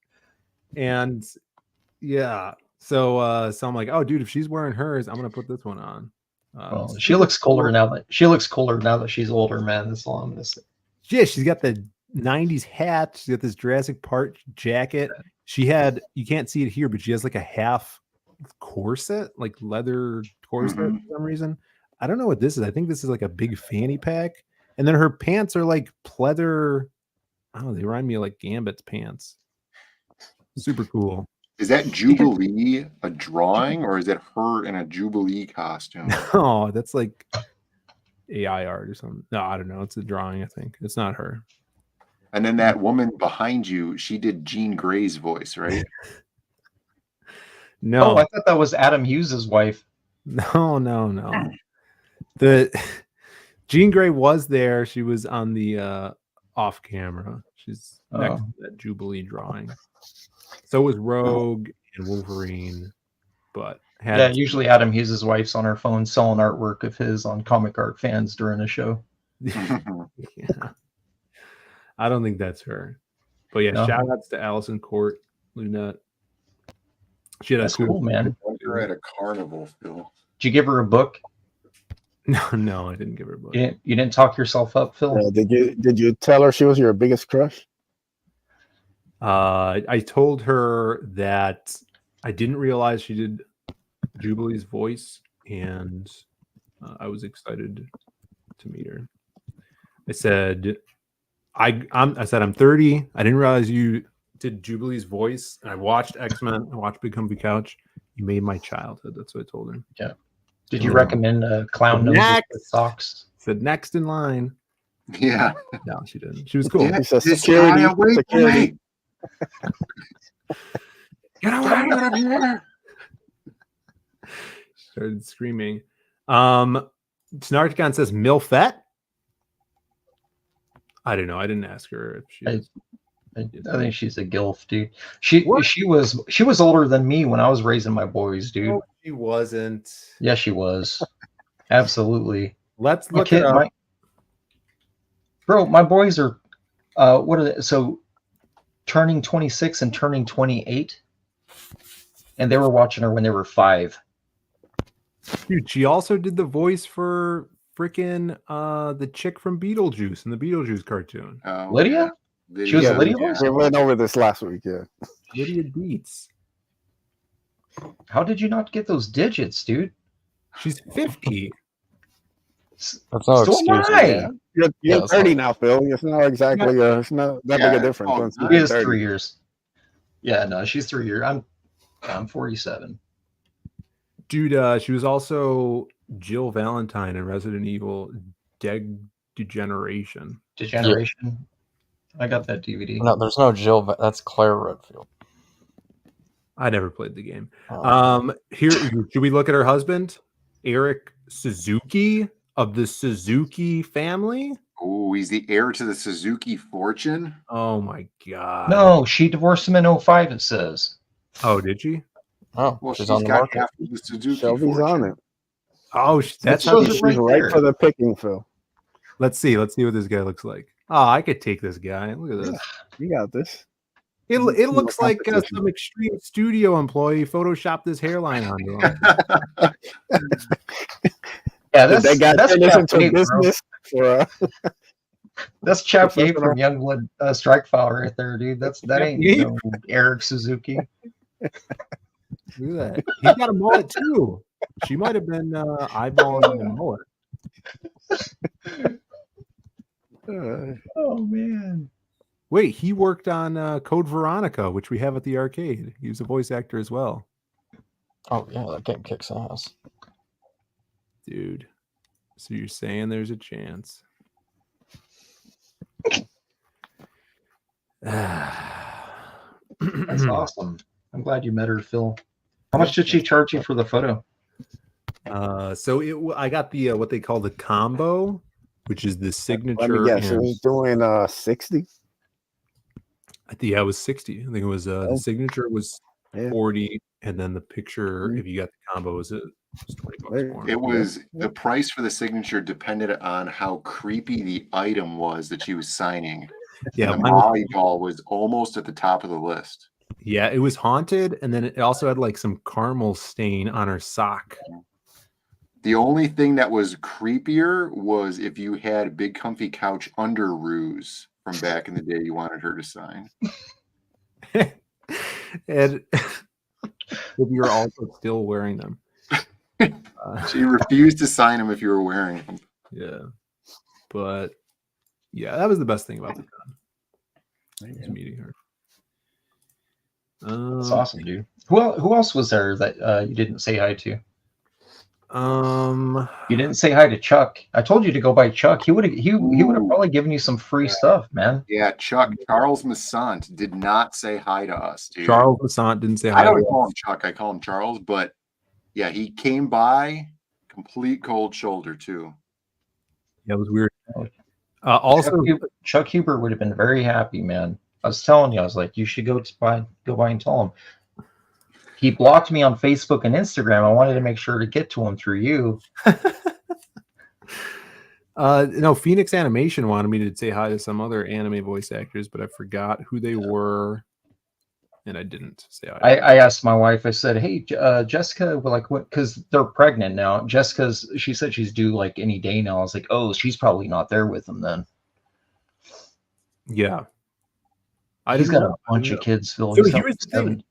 And yeah, so I'm like, "Oh, dude, if she's wearing hers, I'm gonna put this one on." Well, she looks cooler now that she's older, man. That's all I'm gonna say. Yeah, she's got the 90s hat. She's got this Jurassic Park jacket. She had, you can't see it here, but she has like a half corset, like leather corset for some reason. I don't know what this is. I think this is like a big fanny pack. And then her pants are like pleather. I don't know. They remind me of like Gambit's pants. Super cool. Is that Jubilee a drawing, or is it her in a Jubilee costume? Oh, that's like AI art or something. No, I don't know. It's a drawing, I think. It's not her. And then that woman behind you, she did Jean Grey's voice, right? No. Oh, I thought that was Adam Hughes' wife. No. The Jean Grey was there. She was on the off camera. She's next to that Jubilee drawing. So was Rogue and Wolverine, but usually Adam Hughes' wife's on her phone selling artwork of his on Comic Art Fans during a show. Yeah. I don't think that's her. But yeah, shout outs to Allison Court, Lunette. She had that's cool, man. You're at a carnival, Phil. Did you give her a book? No, I didn't give her a book. You didn't talk yourself up, Phil? Did you tell her she was your biggest crush? I told her that I didn't realize she did Jubilee's voice, and I was excited to meet her. I said, I'm 30. I didn't realize you did Jubilee's voice, and I watched X-Men. I watched Big Comfy Couch. You made my childhood. That's what I told her. Yeah. Did you recommend clown nose with socks? Said next in line. Yeah. No, she didn't. She was cool. He said security. Get out of here! Started screaming. Snarticon says Milfette. I don't know. I didn't ask her if she is. I think she's a gilf, dude. She was older than me when I was raising my boys, dude. No, she wasn't. Yeah, she was. Absolutely. Let's look it up. Bro, my boys are what are they? So turning 26 and turning 28. And they were watching her when they were 5. Dude, she also did the voice for freaking the chick from Beetlejuice in the Beetlejuice cartoon. Lydia? She was Lydia? We went over this last week, yeah. Lydia Beats. How did you not get those digits, dude? She's 50. That's no excuse. You're 30 now, Phil. It's not exactly it's not that big a difference. It is 3 years. Yeah, no, she's 3 years. I'm 47. Dude, she was also Jill Valentine in Resident Evil Degeneration. Degeneration? Yeah. I got that DVD. No, there's no Jill. That's Claire Redfield. I never played the game. Here, should we look at her husband? Eric Suzuki of the Suzuki family. Oh, he's the heir to the Suzuki fortune. Oh my god. No, she divorced him in 2005, it says. Oh, did she? Oh, well, she's on the market. Half of the Suzuki Shelby's fortune. on it. Oh, that's how she's right for the picking, Phil. Let's see what this guy looks like. Oh, I could take this guy. Look at this. You got this. It looks like some extreme studio employee photoshopped this hairline onto him. Yeah, that's business. That's Chap Gabe from Youngblood Strikefile right there, dude. That ain't Eric Suzuki. Look at that. He got a mullet too. She might have been eyeballing a mullet. Oh man. Wait, he worked on Code Veronica, which we have at the arcade. He was a voice actor as well. Oh yeah, that game kicks ass. Dude. So you're saying there's a chance. That's awesome. I'm glad you met her, Phil. How much did she charge you for the photo? So I got the what they call the combo, which is the signature. Let me guess, it was doing 60. Yeah, it was 60. I think it was the signature was 40, and then the picture, if you got the combo, was $20 more. It was the price for the signature depended on how creepy the item was that she was signing. Yeah, and the volleyball was almost at the top of the list. Yeah, it was haunted, and then it also had like some caramel stain on her sock. The only thing that was creepier was if you had Big Comfy Couch underoos from back in the day you wanted her to sign. And if you were also still wearing them. She refused to sign them if you were wearing them. Yeah. But yeah, that was the best thing about the con. Was meeting her. That's awesome, dude. Who else was there that you didn't say hi to? You didn't say hi to Chuck. I told you to go by Chuck. He would have probably given you some free stuff, man. Yeah, Chuck. Charles Massant did not say hi to us, dude. Charles Massant didn't say hi. I don't call him Chuck. I call him Charles. But yeah, he came by complete cold shoulder too. Yeah, it was weird. Also, Chuck Huber would have been very happy, man. I was telling you, I was like, you should go by and tell him. He blocked me on Facebook and Instagram. I wanted to make sure to get to him through you. No, Phoenix Animation wanted me to say hi to some other anime voice actors, but I forgot who they were, and I didn't say hi. I asked my wife. I said, "Hey, Jessica, like, what? Because they're pregnant now. She said she's due like any day now." I was like, "Oh, she's probably not there with them then." Yeah, He's got a bunch of kids, Phil. So he's got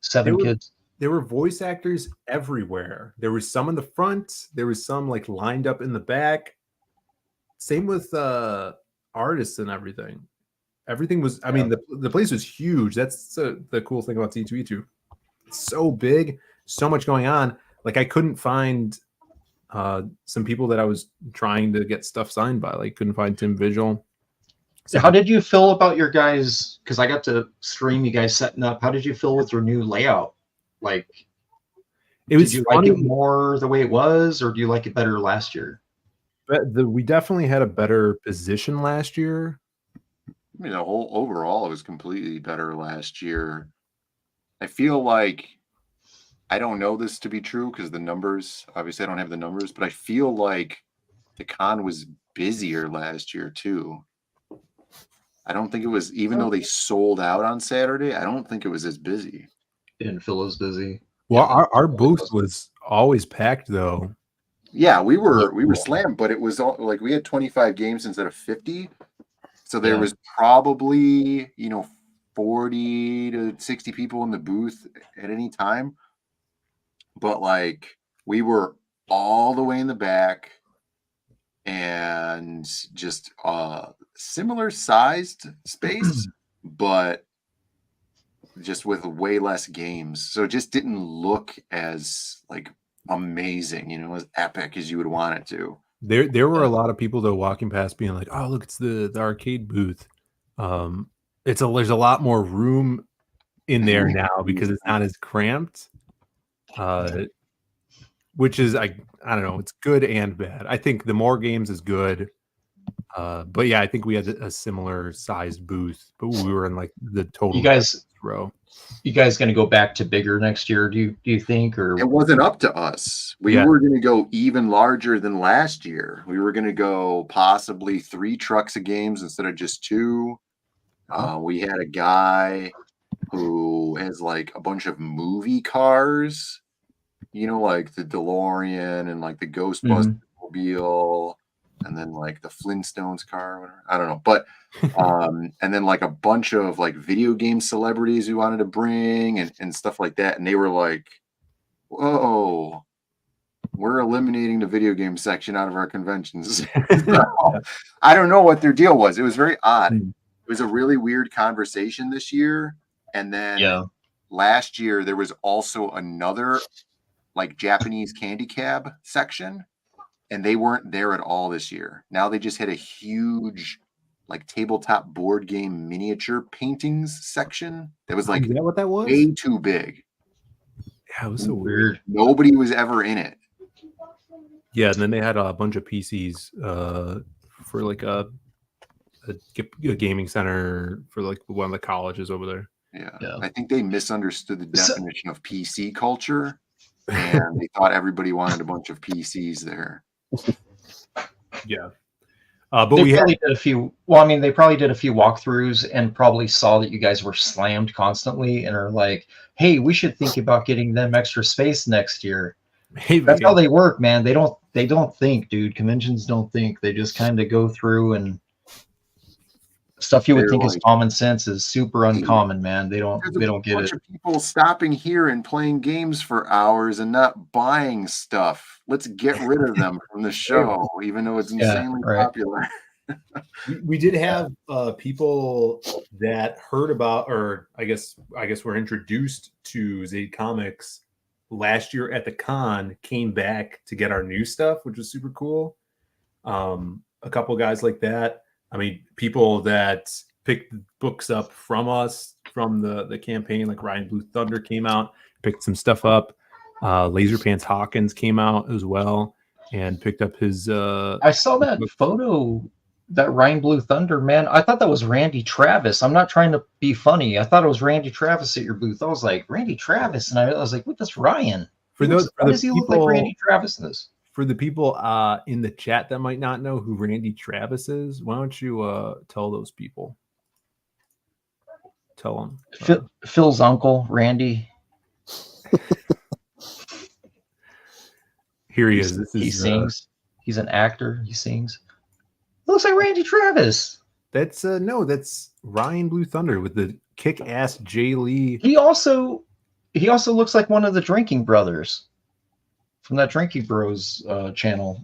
seven kids. There were voice actors everywhere. There was some in the front. There was some like lined up in the back. Same with artists and everything. Everything was. I mean, the place was huge. That's the cool thing about C2E2. It's so big, so much going on. Like I couldn't find some people that I was trying to get stuff signed by. Like couldn't find Tim Vigil. So how did you feel about your guys? Because I got to stream you guys setting up. How did you feel with your new layout? Like, did you like it more the way it was, or do you like it better last year? But we definitely had a better position last year. I mean, the whole overall, it was completely better last year. I feel like, I don't know this to be true because the numbers, obviously I don't have the numbers, but I feel like the con was busier last year too. I don't think it was, even though they sold out on Saturday, I don't think it was as busy. Didn't feel as busy. Well, our booth was always packed though. Yeah, we were slammed, but it was all, like we had 25 games instead of 50. So there was probably, 40 to 60 people in the booth at any time. But like we were all the way in the back and just similar sized space, but just with way less games. So it just didn't look as like amazing, as epic as you would want it to. There were a lot of people though walking past being like, "Oh, look, it's the arcade booth." There's a lot more room in there now because it's not as cramped. Which is I don't know, it's good and bad. I think the more games is good. But yeah, I think we had a similar sized booth, but we were in like the total row. You guys going to go back to bigger next year? Do you think, or it wasn't up to us? We were going to go even larger than last year. We were going to go possibly 3 trucks of games instead of just 2. We had a guy who has like a bunch of movie cars, like the DeLorean and like the Ghostbusters mobile. And then like the Flintstones car, or whatever. I don't know. But and then like a bunch of like video game celebrities we wanted to bring and stuff like that. And they were like, whoa, we're eliminating the video game section out of our conventions. So, I don't know what their deal was. It was very odd. It was a really weird conversation this year. And then last year there was also another like Japanese candy cab section. And they weren't there at all this year. Now they just had a huge, like tabletop board game miniature paintings section. That was like, is that what that was? Way too big. Yeah, it was so weird. Nobody was ever in it. Yeah, and then they had a bunch of PCs for like a gaming center for like one of the colleges over there. Yeah. I think they misunderstood the definition of PC culture, and they thought everybody wanted a bunch of PCs there. Yeah. But they probably did a few. Well, I mean, they probably did a few walkthroughs and probably saw that you guys were slammed constantly and are like, "Hey, we should think about getting them extra space next year." That's how they work, man. They don't think, dude. Conventions don't think. They just kind of go through, and stuff you would think is common sense is super uncommon, man. They don't get it. There's a bunch of people stopping here and playing games for hours and not buying stuff. Let's get rid of them from the show, even though it's insanely popular. We did have people that heard about, or I guess were introduced to Zaid Comics last year at the con, came back to get our new stuff, which was super cool. A couple guys like that. I mean, people that picked books up from us from the campaign, like Ryan Blue Thunder came out, picked some stuff up. Laser Pants Hawkins came out as well and picked up his. I saw that photo, that Ryan Blue Thunder, man. I thought that was Randy Travis. I'm not trying to be funny. I thought it was Randy Travis at your booth. I was like, Randy Travis, and I was like, what is Ryan? Why does he look like Randy Travis in this? For the people in the chat that might not know who Randy Travis is, why don't you tell those people? Tell them. Phil's uncle, Randy. Here he is. He sings. He's an actor. He sings. It looks like Randy Travis. That's that's Ryan Blue Thunder with the kick-ass Jay Lee. He also looks like one of the Drinking Brothers from that Drinking Bros channel.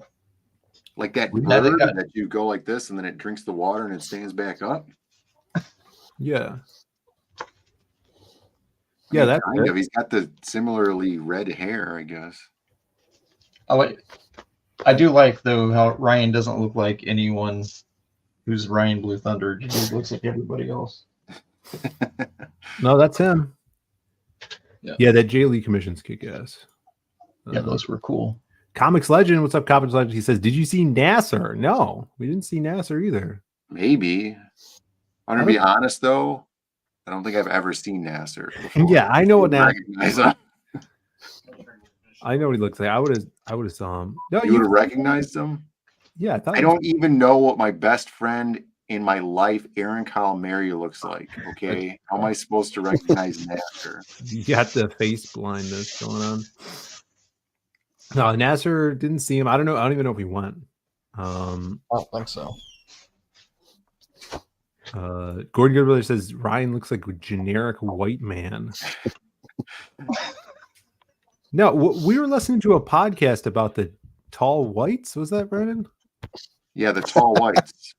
Like that bird that you go like this and then it drinks the water and it stands back up. Yeah. Yeah, that's kind of. He's got the similarly red hair, I guess. I do like though how Ryan doesn't look like anyone Who's Ryan Blue Thunder? He looks like everybody else. No, that's him. Yeah, that J League commission's kick ass. Yeah, those were cool. Comics Legend, what's up, Comics Legend? He says, "Did you see Nasser?" No, we didn't see Nasser either. Maybe. I'm gonna be honest though. I don't think I've ever seen Nasser before. Yeah, I know what Nasser. Recognize him. I know what he looks like. I would have saw him. No, you would have recognized him. Yeah, I don't even know what my best friend in my life, Aaron Calamari, looks like. Okay, how am I supposed to recognize Nasser? You got the face blindness going on. No, Nasser didn't see him. I don't know. I don't even know if he went. I don't think so. Gordon Goodbrother says Ryan looks like a generic white man. No, we were listening to a podcast about the tall whites. Was that Brennan? Yeah, the tall whites.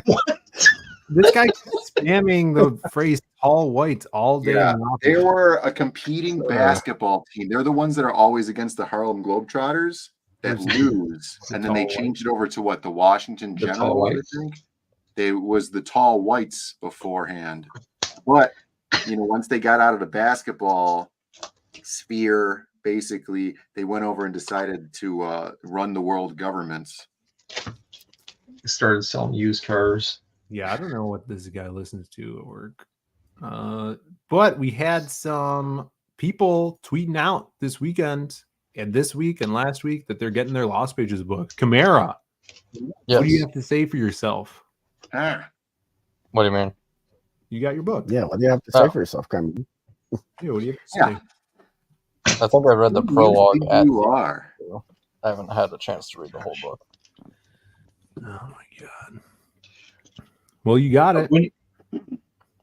What? This guy keeps spamming the phrase "tall whites" all day. Yeah, they were a competing basketball team. They're the ones that are always against the Harlem Globetrotters that lose, and then they changed it over to what, the Washington General, I think. They was the tall whites beforehand, but once they got out of the basketball sphere, basically they went over and decided to run the world governments. Started selling used cars. Yeah, I don't know what this guy listens to at work. But we had some people tweeting out this weekend and this week and last week that they're getting their Lost Pages book. Chimera. Yes. What do you have to say for yourself? What do you mean? You got your book. Yeah, what do you have to say for yourself, Cameron? Yeah, what do you have to say? I think I read the prologue. You are. I haven't had a chance to read the whole book. Oh my god. Well, you got it.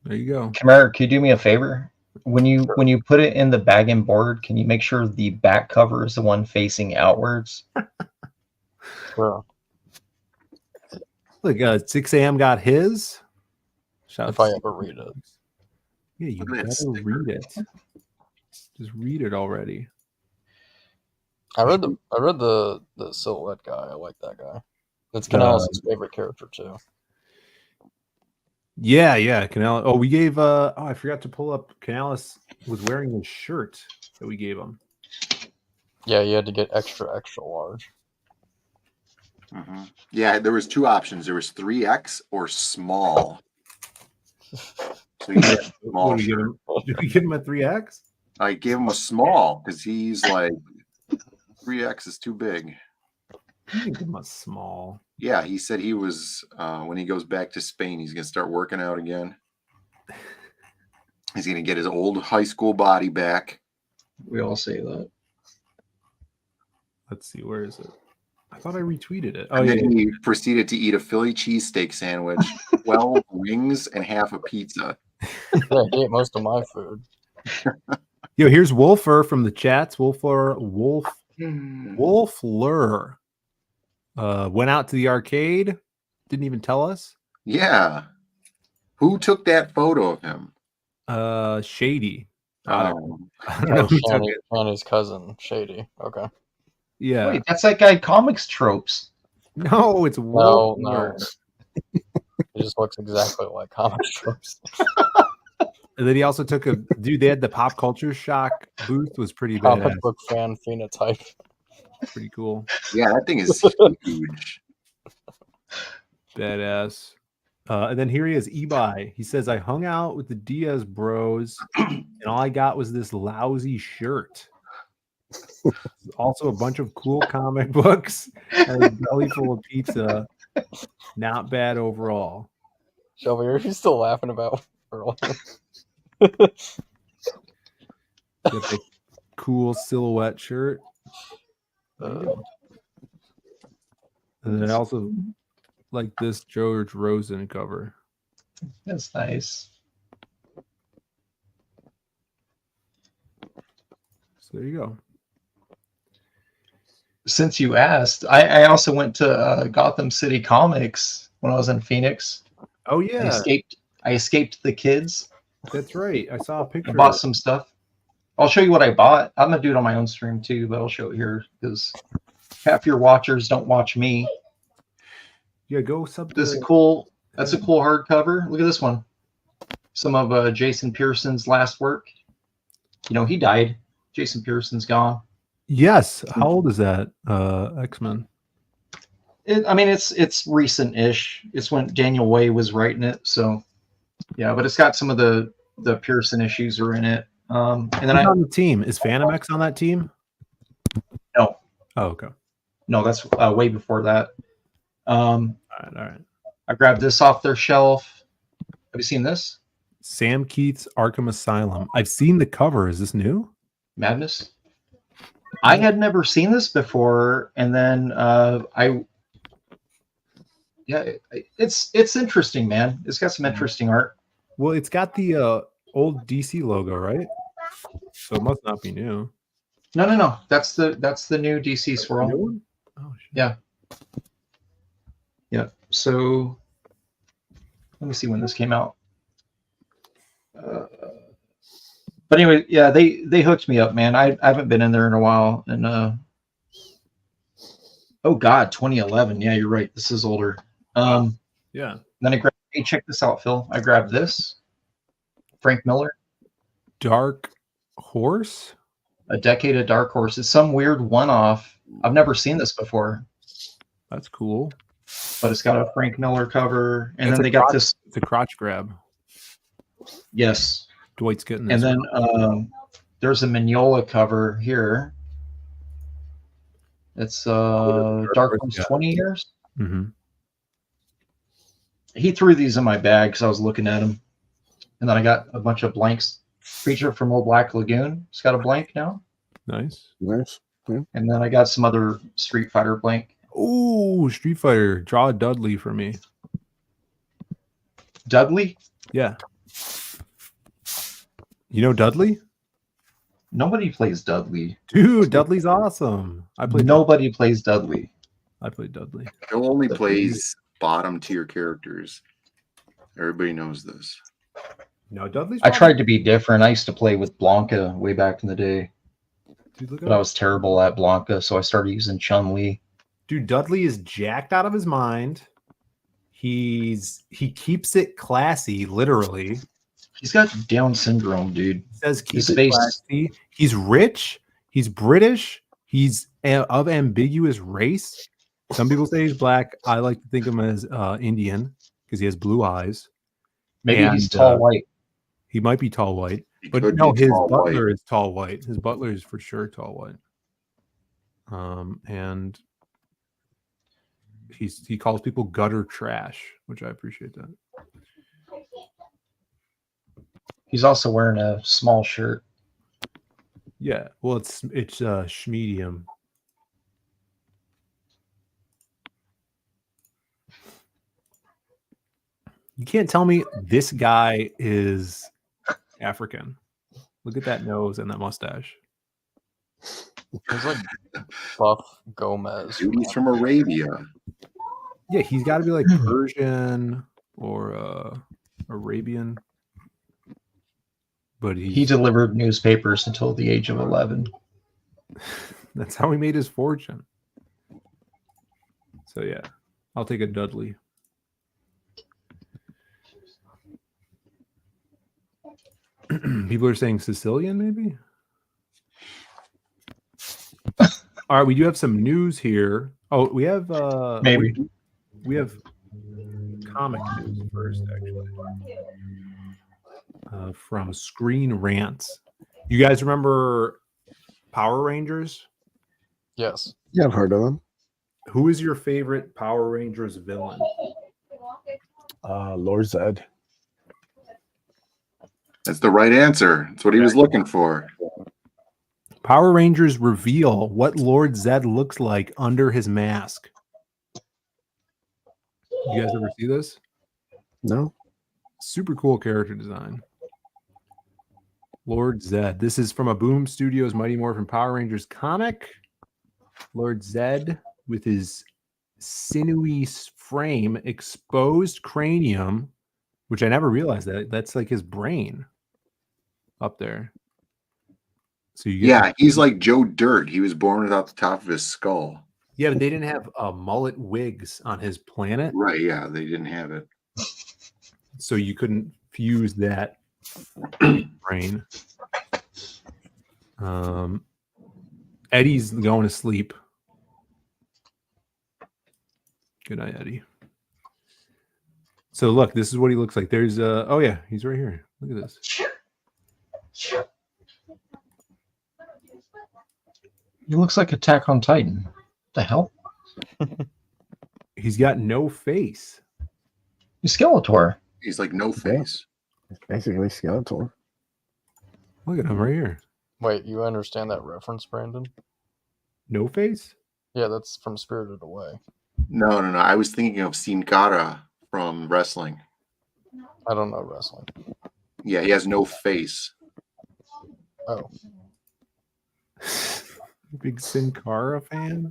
There you go. Chimera, can you do me a favor? When you put it in the bag and board, can you make sure the back cover is the one facing outwards? Sure. Look, 6 a.m. got his. If I ever read it. Yeah, you better read it. Just read it already. I read the Silhouette guy. I like that guy. That's Canales' favorite character too. Yeah, Canales. Oh, we gave I forgot to pull up. Canales was wearing his shirt that we gave him. Yeah, you had to get extra large. Mm-hmm. Yeah, there was two options. There was 3X or small. So you get small. Did we give him a 3X? I gave him a small because he's like 3X is too big. You didn't give him a small. Yeah, he said he was when he goes back to Spain, he's gonna start working out again. He's gonna get his old high school body back. We all say that. Let's see, where is it? I thought I retweeted it. And then he proceeded to eat a Philly cheesesteak sandwich, 12 wings, and half a pizza. Yeah, he ate most of my food. Yo, here's Wolfer from the chats. Wolfler went out to the arcade. Didn't even tell us. Yeah. Who took that photo of him? Shady. I don't know who took it. Shany's cousin, Shady. Okay. Yeah. Wait, that's that guy Comics Tropes. No, it's no. He just looks exactly like Comics Tropes. And then he also took a dude. They had the Pop Culture Shock booth. Was pretty Comic badass. book fan phenotype. Pretty cool. Yeah, that thing is huge. Badass. And then here he is, Ebi. He says, I hung out with the Diaz bros, and all I got was this lousy shirt. Also a bunch of cool comic books and a belly full of pizza. Not bad overall. Shelby, are you still laughing about Earl? Got the cool silhouette shirt. And then I also like this George Rosen cover. That's nice. So there you go. Since you asked, I also went to Gotham City Comics when I was in Phoenix. Oh yeah, I escaped the kids. That's right. I saw a picture. I bought some stuff. I'll show you what I bought. I'm gonna do it on my own stream too, but I'll show it here because half your watchers don't watch me. Yeah, go sub. That's a cool hardcover. Look at this one. Some of Jason Pearson's last work. You know, he died. Jason Pearson's gone. Yes. How old is that? X-Men. I mean, it's recent-ish. It's when Daniel Way was writing it. So, yeah, but it's got some of the Pearson issues are in it. And then Who's on the team? Is Phantom X on that team? No. Oh, okay. No, that's way before that. All right. I grabbed this off their shelf. Have you seen this? Sam Keith's Arkham Asylum. I've seen the cover. Is this new? Madness. I had never seen this before, and then it's interesting, man. It's got some interesting art. Well, it's got the old DC logo, right? So it must not be new. No. That's the new DC swirl. Oh, shit. Yeah. Yeah. So let me see when this came out. But anyway, yeah, they hooked me up, man. I haven't been in there in a while, and oh god, 2011. Yeah, you're right. This is older. Yeah. Then I grabbed. Hey, check this out, Phil. I grabbed this. Frank Miller. Dark Horse. A Decade of Dark Horse. It's some weird one-off. I've never seen this before. That's cool. But it's got a Frank Miller cover, and then they got this. It's a crotch grab. Yes. Dwight's getting this. And then there's a Mignola cover here. It's Dark Horse 20 years. Mm-hmm. He threw these in my bag because I was looking at them. And then I got a bunch of blanks. Creature from Old Black Lagoon. It's got a blank now. Nice. Yeah. And then I got some other Street Fighter blank. Ooh, Street Fighter. Draw a Dudley for me. Dudley? Yeah. You know Dudley? Nobody plays Dudley. Dude, Dudley's awesome. Nobody plays Dudley. I played Dudley. He only plays bottom tier characters. Everybody knows this. No, Dudley's. I tried to be different. I used to play with Blanca way back in the day. Dude, but I was terrible at Blanca, so I started using Chun-Li. Dude, Dudley is jacked out of his mind. He keeps it classy, literally. He's got Down syndrome, dude. He says keep it classy. He's rich. He's British. He's of ambiguous race. Some people say he's black. I like to think of him as Indian because he has blue eyes. Maybe he's tall white. He might be tall white. But no, his butler is tall white. His butler is for sure tall white. And he calls people gutter trash, which I appreciate that. He's also wearing a small shirt. Yeah, well, it's schmedium. You can't tell me this guy is African. Look at that nose and that mustache. He's like Buff Gomez. Dude, he's from Arabia. Yeah, he's got to be like Persian or Arabian. But he delivered newspapers until the age of 11. That's how he made his fortune. So yeah, I'll take a Dudley. People are saying Sicilian, maybe. All right, we do have some news here. Oh, we have maybe we have comic news first, actually. From Screen Rants. You guys remember Power Rangers? Yes. Yeah, I've heard of them. Who is your favorite Power Rangers villain? Lord Zed. That's the right answer. That's what he was looking for. Power Rangers reveal what Lord Zed looks like under his mask. You guys ever see this? No. Super cool character design. Lord Zed. This is from a Boom Studios Mighty Morphin Power Rangers comic. Lord Zed with his sinewy frame, exposed cranium, which I never realized that's like his brain up there. So you he's like Joe Dirt. He was born without the top of his skull. Yeah, but they didn't have mullet wigs on his planet. Right, yeah, they didn't have it. So you couldn't fuse that brain. Eddie's going to sleep. Good night, Eddie. So look, this is what he looks like. There's oh yeah, he's right here. Look at this. He looks like Attack on Titan. The hell? He's got no face. He's Skeletor. He's like no face. It's basically Skeletor. Look at him right here. Wait, you understand that reference, Brandon? No face? Yeah, that's from Spirited Away. No. I was thinking of Sin Cara from wrestling. I don't know wrestling. Yeah, he has no face. Oh. Big Sin Cara fan?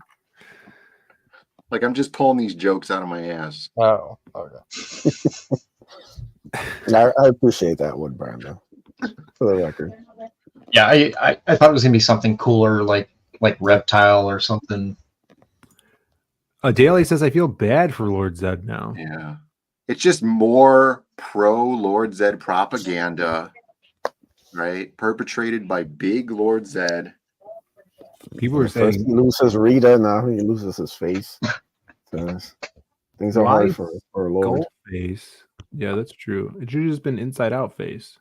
Like, I'm just pulling these jokes out of my ass. Oh, okay. I appreciate that one, Brandon. For the record. Yeah, I thought it was gonna be something cooler, like Reptile or something. Daly says, I feel bad for Lord Zed now. Yeah. It's just more pro Lord Zed propaganda, right? Perpetrated by big Lord Zed. People are First saying he loses Rita, now he loses his face. So things are hard for Lord. Face. Yeah, that's true. It should have just been inside out face.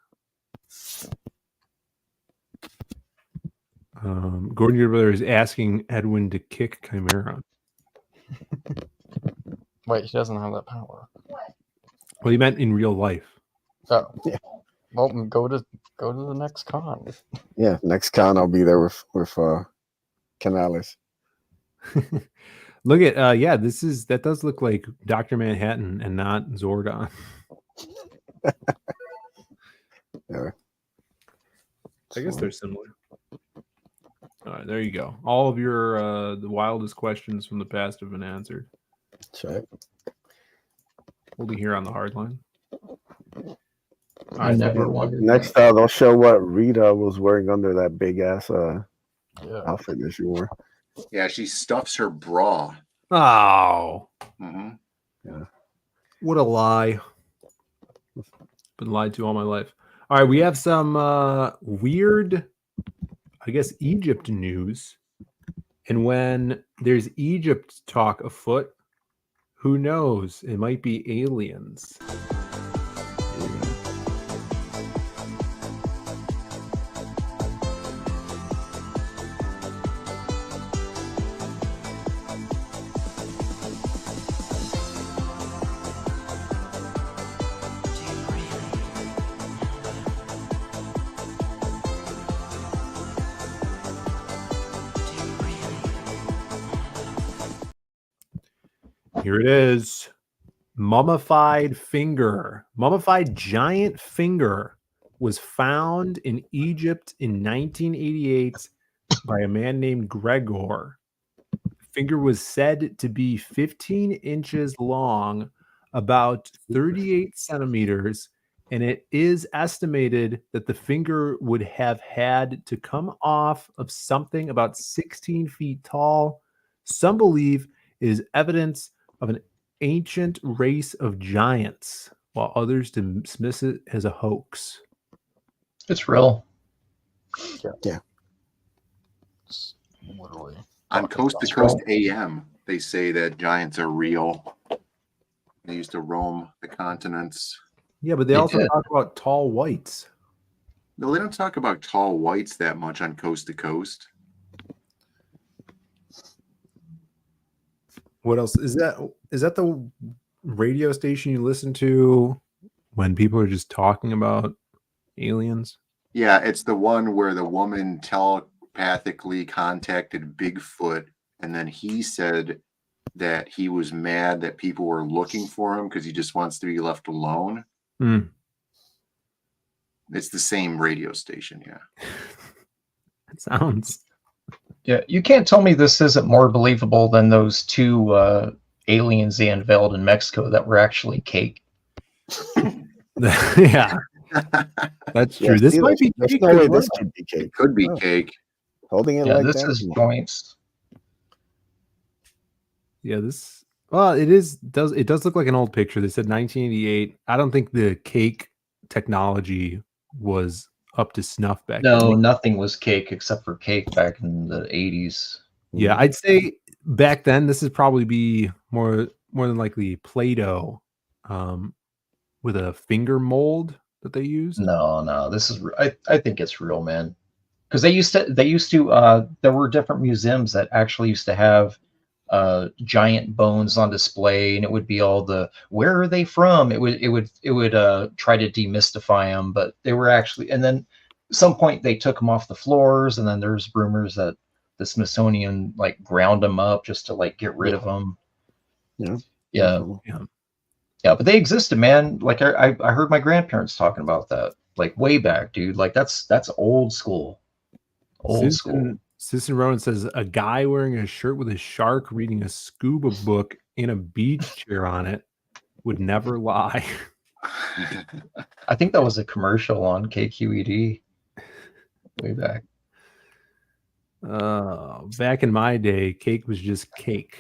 Gordon, your brother, is asking Edwin to kick Chimera. Wait, he doesn't have that power. Well, he meant in real life. Oh, yeah. Well, go to the next con. Yeah, next con I'll be there with Canales. Look at yeah, that does look like Dr. Manhattan and not Zordon. Yeah. I guess they're similar. All right, there you go. All of your the wildest questions from the past have been answered. Check. We'll be here on the hard line. I never wondered. Next, they'll show what Rita was wearing under that big ass outfit that she wore. Yeah, she stuffs her bra. Oh. Mm-hmm. Yeah. What a lie. Been lied to all my life. All right, we have some weird, I guess, Egypt news. And when there's Egypt talk afoot, who knows? It might be aliens. Here it is. Mummified giant finger was found in Egypt in 1988 by a man named Gregor. The finger was said to be 15 inches long, about 38 centimeters, and it is estimated that the finger would have had to come off of something about 16 feet tall. Some believe it is evidence of an ancient race of giants, while others dismiss it as a hoax. It's real. Yeah. Literally. On Coast to Coast AM, they say that giants are real. They used to roam the continents. Yeah, but they also talk about tall whites. No, they don't talk about tall whites that much on Coast to Coast. What else is that? Is that the radio station you listen to when people are just talking about aliens? Yeah, it's the one where the woman telepathically contacted Bigfoot, and then he said that he was mad that people were looking for him because he just wants to be left alone. Mm. It's the same radio station, yeah. It sounds. Yeah, you can't tell me this isn't more believable than those two aliens they unveiled in Mexico that were actually cake. Yeah, that's true. This might be cake. No way this could be cake. Could be cake. Holding it Yeah, like this that. is joints. Yeah, this. Well, it does look like an old picture. They said 1988. I don't think the cake technology was up to snuff back No, then. nothing was cake except for cake back in the 80s. Yeah, I'd say back then this is probably be more than likely Play-Doh, with a finger mold that they used. No, this is. I think it's real, man. Because they used to. There were different museums that actually used to have giant bones on display, and it would be all the where are they from? It would try to demystify them, but they were actually. And then at some point they took them off the floors, and then there's rumors that the Smithsonian like ground them up just to like get rid of them. Yeah. But they existed, man. Like I heard my grandparents talking about that, like way back, dude. Like that's old school. Old school. Citizen Rowan says a guy wearing a shirt with a shark reading a scuba book in a beach chair on it would never lie. I think that was a commercial on KQED way back. Back in my day, cake was just cake.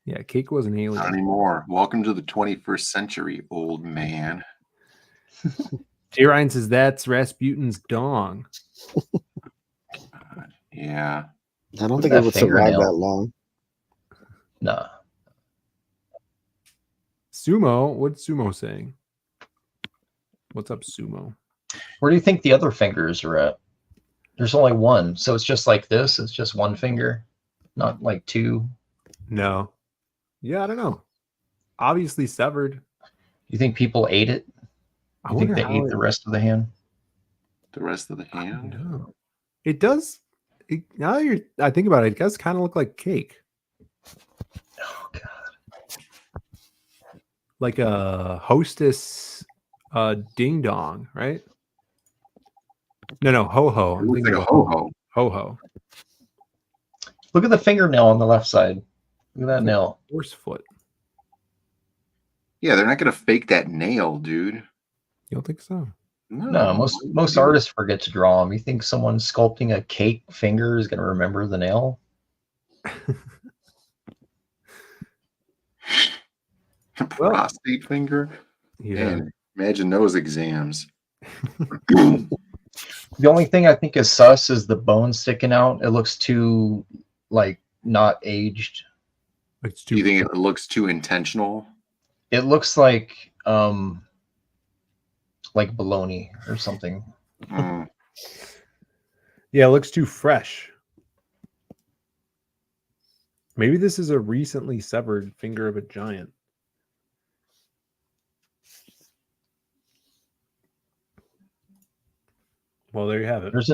Yeah, cake was an alien. Not anymore. Welcome to the 21st century, old man. J. Ryan says that's Rasputin's dong. Yeah. I don't think it would survive that long. Nah. Sumo, what's Sumo saying? What's up, Sumo? Where do you think the other fingers are at? There's only one, so it's just like this. It's just one finger, not like two. No. Yeah, I don't know. Obviously severed. You think people ate it? I think they ate the rest of the hand. The rest of the hand? No. It does. Now that I think about it, it does kind of look like cake. Oh God! Like a Hostess, ding dong, right? No, ho ho. I'm thinking like a ho ho. Ho ho. Look at the fingernail on the left side. Look at that nail. Horse foot. Yeah, they're not gonna fake that nail, dude. You don't think so? No, most artists forget to draw them. You think someone sculpting a cake finger is going to remember the nail? Prostate finger? Yeah. Man, imagine those exams. The only thing I think is sus is the bone sticking out. It looks too, like, not aged. Do you think it looks too intentional? It looks like bologna or something. Yeah, it looks too fresh. Maybe this is a recently severed finger of a giant. Well, there you have it. There's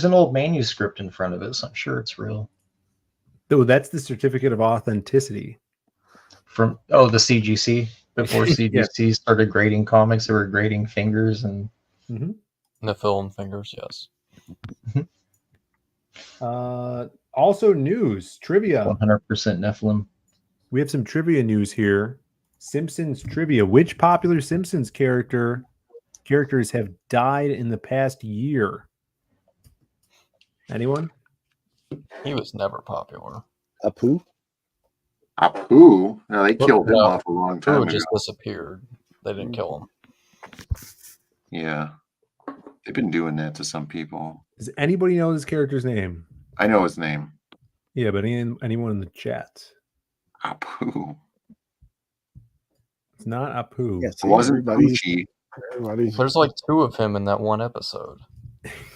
an old manuscript in front of it, so I'm sure it's real. Oh, that's the certificate of authenticity. From the CGC. Before CGC started grading comics, they were grading fingers and Nephilim fingers, yes. Also news, trivia. 100% Nephilim. We have some trivia news here. Simpsons trivia. Which popular Simpsons characters have died in the past year? Anyone? He was never popular. Apu? Apu? No, they killed him off a long time ago. Apu just disappeared. They didn't kill him. Yeah. They've been doing that to some people. Does anybody know this character's name? I know his name. Yeah, but anyone in the chat? Apu. It's not Apu. Yes, it wasn't Poochie. There's like two of him in that one episode.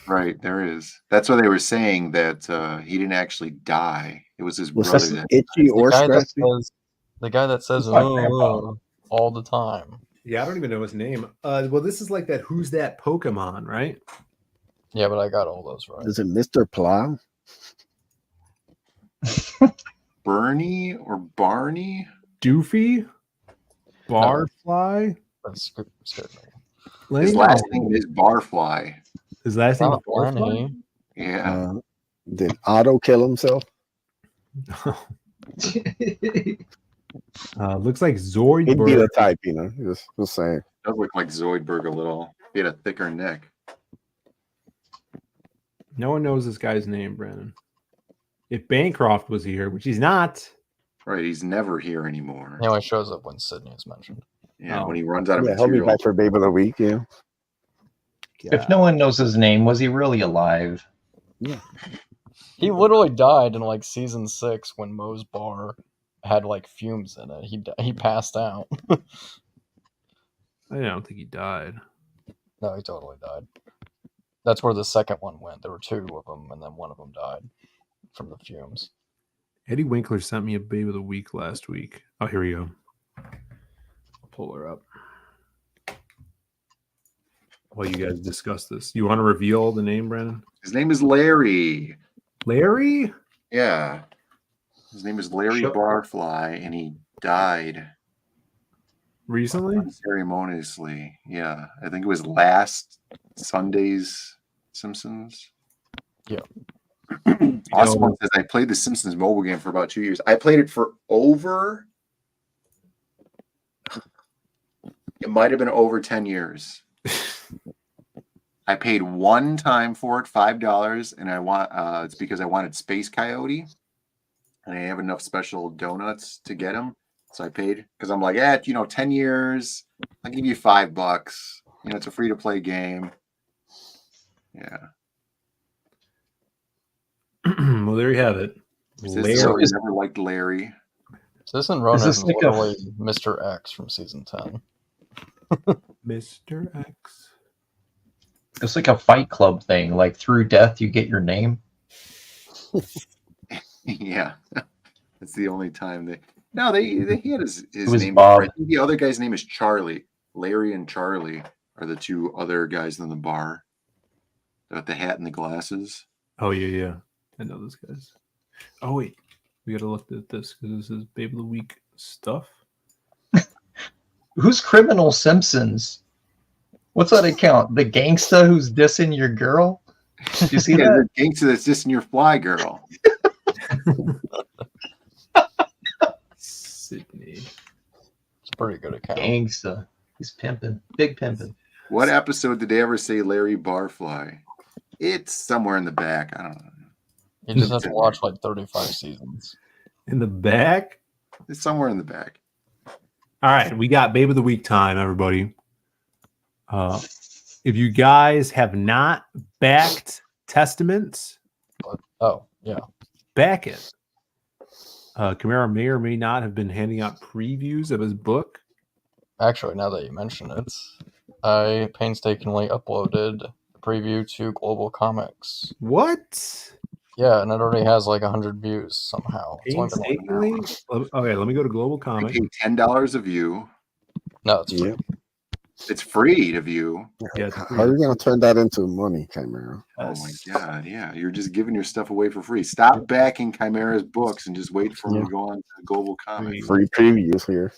Right, there is. That's why they were saying that he didn't actually die. It was his brother. That itchy or scratchy? The guy that says all the time. Yeah, I don't even know his name. Well, this is like that Who's That Pokemon, right? Yeah, but I got all those right. Is it Mr. Plow? Bernie or Barney? Doofy? Barfly? That's scared me. His last name is Barfly. His last name is Barfly? Yeah. Did Otto kill himself? Looks like Zoidberg. He'd be the type, just saying. Does look like Zoidberg a little. He had a thicker neck. No one knows this guy's name, Brandon. if Bancroft was here, which he's not. Right, he's never here anymore. He only shows up when Sydney is mentioned. Yeah, when he runs out of he'll be material. back for Babe of the Week. Yeah. If no one knows his name, was he really alive? Yeah. He literally died in like season 6 when Moe's bar had like fumes in it. He passed out. I don't think he died. No, he totally died. That's where the second one went. There were 2 of them, and then one of them died from the fumes. Eddie Winkler sent me a Babe of the Week last week. Oh, here we go. I'll pull her up. While you guys discuss this, you want to reveal the name, Brandon? His name is Larry. Larry? Yeah. His name is Larry Barfly, and he died recently? Unceremoniously. Yeah. I think it was last Sunday's Simpsons. Yeah. Awesome one says I played the Simpsons mobile game for about 2 years. I played it for it might have been over 10 years. I paid one time for it, $5, and it's because I wanted Space Coyote, and I have enough special donuts to get him. So I paid because I'm like, 10 years, I'll give you $5. It's a free to play game. Yeah. Well, there you have it. Larry never liked Larry. Citizen Ronan is literally Mr. X from season 10. Mr. X. It's like a Fight Club thing. Like through death, you get your name. Yeah, that's the only time they he had his name. Bob. I think the other guy's name is Charlie. Larry and Charlie are the 2 other guys in the bar. With the hat and the glasses. Oh yeah. I know those guys. Oh wait, we gotta look at this because this is Babe of the Week stuff. Who's Criminal Simpsons? What's that account? The gangsta who's dissing your girl? Did you see that? The gangster that's dissing your fly girl. Sydney. It's a pretty good account. Gangsta. He's pimping. Big pimping. What episode did they ever say Larry Barfly? It's somewhere in the back. I don't know. You just have to watch like 35 seasons. In the back? It's somewhere in the back. All right, we got Babe of the Week time, everybody. If you guys have not backed Testaments, back it. Camara may or may not have been handing out previews of his book. Actually, now that you mention it, I painstakingly uploaded the preview to Global Comics. What? Yeah, and it already has like 100 views somehow. Painstakingly? Okay, let me go to Global Comics. I paid $10 a view. No, it's free. It's free to view. Yeah, how are you going to turn that into money, Chimera? Oh my God, yeah. You're just giving your stuff away for free. Stop backing Chimera's books and just wait for them to go on to Global Comics. Free previews here.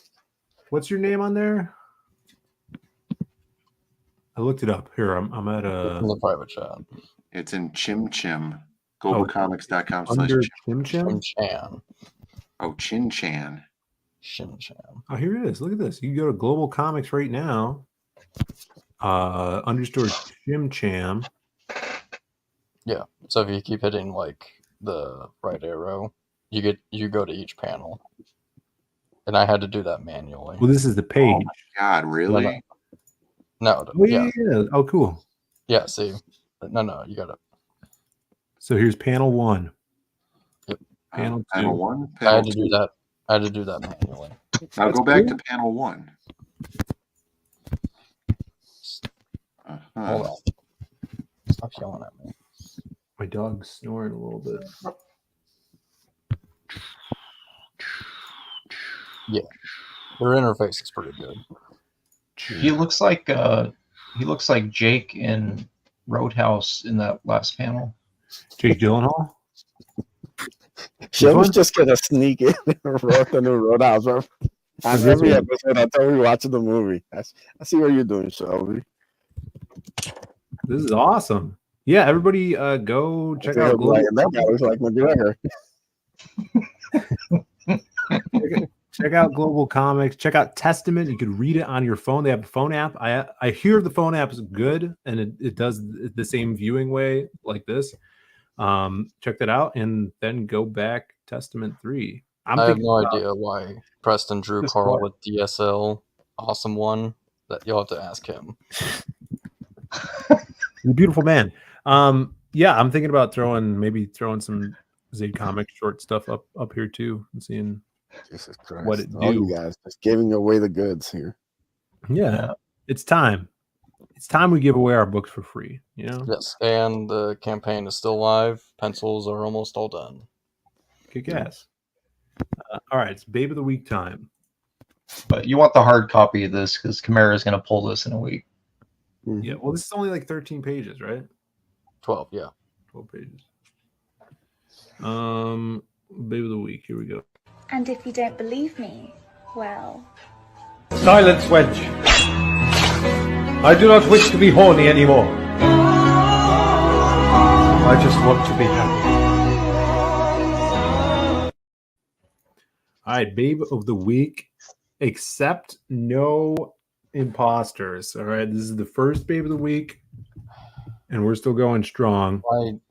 What's your name on there? I looked it up. Here, I'm at in the private chat. It's in Chim Chim. GlobalComics.com/Chim. Under Chim Chim? Chim Chan. Oh, Chin Chan. Shin Chan. Oh, here it is. Look at this. You can go to Global Comics right now. Underscore Chim Cham. Yeah. So if you keep hitting like the right arrow, you go to each panel. And I had to do that manually. Well, this is the page. Oh my God, really? No. Oh, yeah. Oh, cool. Yeah, see. No, you got it. So here's panel 1. Yep. Panel 2. Panel 1? I had to do that. I had to do that manually. Now go back to panel 1. Hold on. Stop yelling at me. My dog's snoring a little bit. Yeah. Their interface is pretty good. He looks like Jake in Roadhouse in that last panel. Jake Gyllenhaal? She was just gonna sneak in and wrote the new Roadhouse. On every episode, I told you watching the movie. I see what you're doing, Shelby. This is awesome. Yeah, everybody go check out Global. That guy was like McGregor. Check out Global Comics. Check out Testament. You could read it on your phone. They have a phone app. I hear the phone app is good, and it does the same viewing way like this. Check that out and then go back Testament 3. I have no idea why Preston drew Carl with DSL. Awesome one. That you'll have to ask him. He's a beautiful man. Yeah, I'm thinking about throwing some Zade comic short stuff up here too and seeing what it All do. you guys just giving away the goods here. Yeah, it's time. It's time we give away our books for free. You know. Yes, and the campaign is still live. Pencils are almost all done. Kick ass. All right, it's Babe of the Week time. But you want the hard copy of this because Chimera is going to pull this in a week. Yeah, well, this is only like 13 pages, right? 12, yeah. 12 pages. Babe of the Week. Here we go. And if you don't believe me, well... Silence, wench. I do not wish to be horny anymore. I just want to be happy. All right, Babe of the Week. Accept no imposters. All right, this is the first Babe of the Week, and we're still going strong.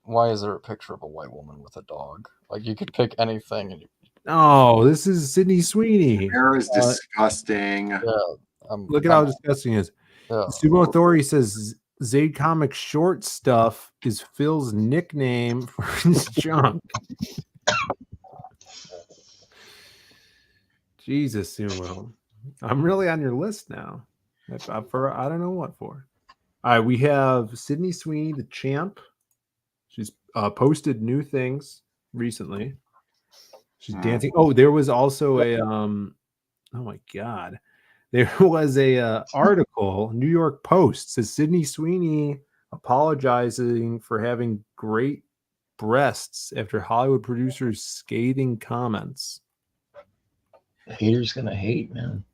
Why is there a picture of a white woman with a dog? Like, you could pick anything. And Oh, this is Sydney Sweeney. Hair is disgusting. Yeah, Look at how disgusting it is. Yeah. Sumo Authority says Zade Comic short stuff is Phil's nickname for his junk. Jesus, Sumo. I'm really on your list now. For I don't know what for. All right, we have Sydney Sweeney, the champ. She's posted new things recently. She's dancing. Oh, there was also a oh my god. There was a article, New York Post says Sydney Sweeney apologizing for having great breasts after Hollywood producers' scathing comments. The hater's gonna hate, man.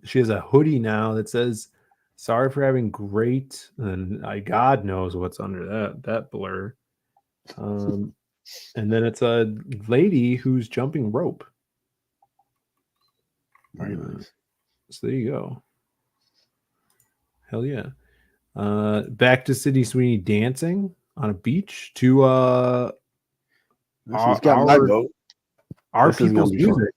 She has a hoodie now that says sorry for having great, and God knows what's under that blur. And then it's a lady who's jumping rope. Very nice. So there you go. Hell yeah. Back to Sydney Sweeney dancing on a beach to She's got my vote. Our This is gonna people's be fun. music.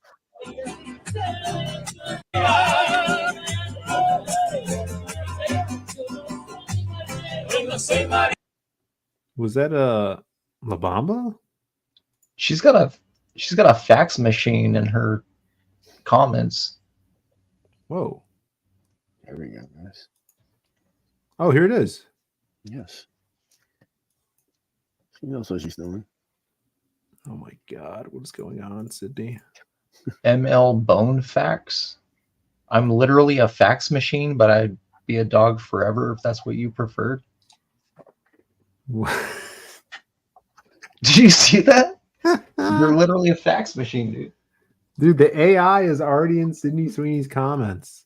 Was that a La Bamba? She's got a fax machine in her comments. Whoa. There we go, guys. Oh, here it is. Yes. She knows what she's doing. Oh my God, what is going on, Sydney? ML Bone Fax. I'm literally a fax machine, but I'd be a dog forever if that's what you preferred. Did you see that? You're literally a fax machine, dude. Dude, the AI is already in Sydney Sweeney's comments.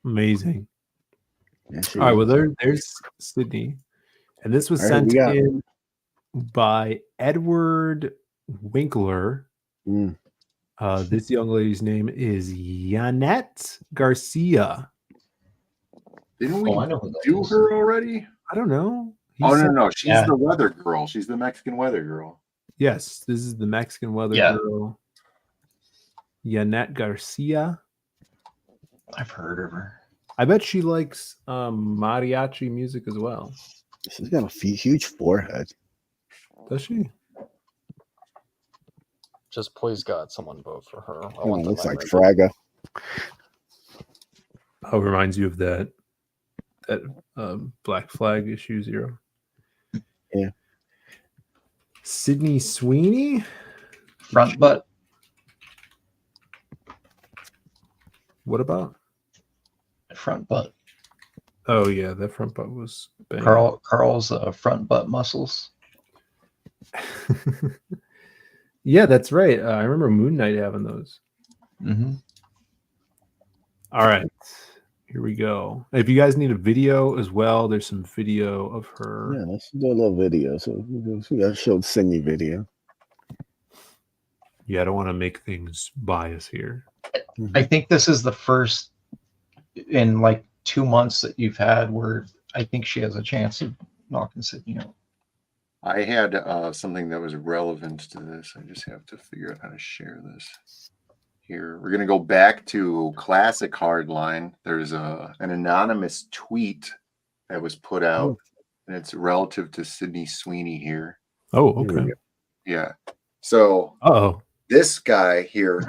Amazing. Yeah, all right, well, there's Sydney. And this was sent in by Edward Winkler. This young lady's name is Yanette Garcia. Didn't we do her already? I don't know. No. She's the weather girl. She's the Mexican weather girl. Yes, this is the Mexican weather girl. Yanette Garcia. I've heard of her. I bet she likes mariachi music as well. She's got a huge forehead. Does she? Just please God, someone vote for her. It looks like Fraga. Oh, reminds you of that Black Flag issue 0. Yeah. Sydney Sweeney, front butt. What about front butt? Oh yeah, that front butt was bang. Carl's front butt muscles. Yeah, that's right. I remember Moon Knight having those. Mm-hmm. All right, here we go. If you guys need a video as well, there's some video of her. Yeah, let's do a little video. So we got to show the Sydney video. Yeah, I don't want to make things biased here. I think this is the first in like 2 months that you've had where I think she has a chance of knocking Sydney out. I had something that was relevant to this. I just have to figure out how to share this. Here, we're going to go back to classic Hardline. There's an anonymous tweet that was put out, and it's relative to Sydney Sweeney here. Oh, okay. Yeah. So, this guy here,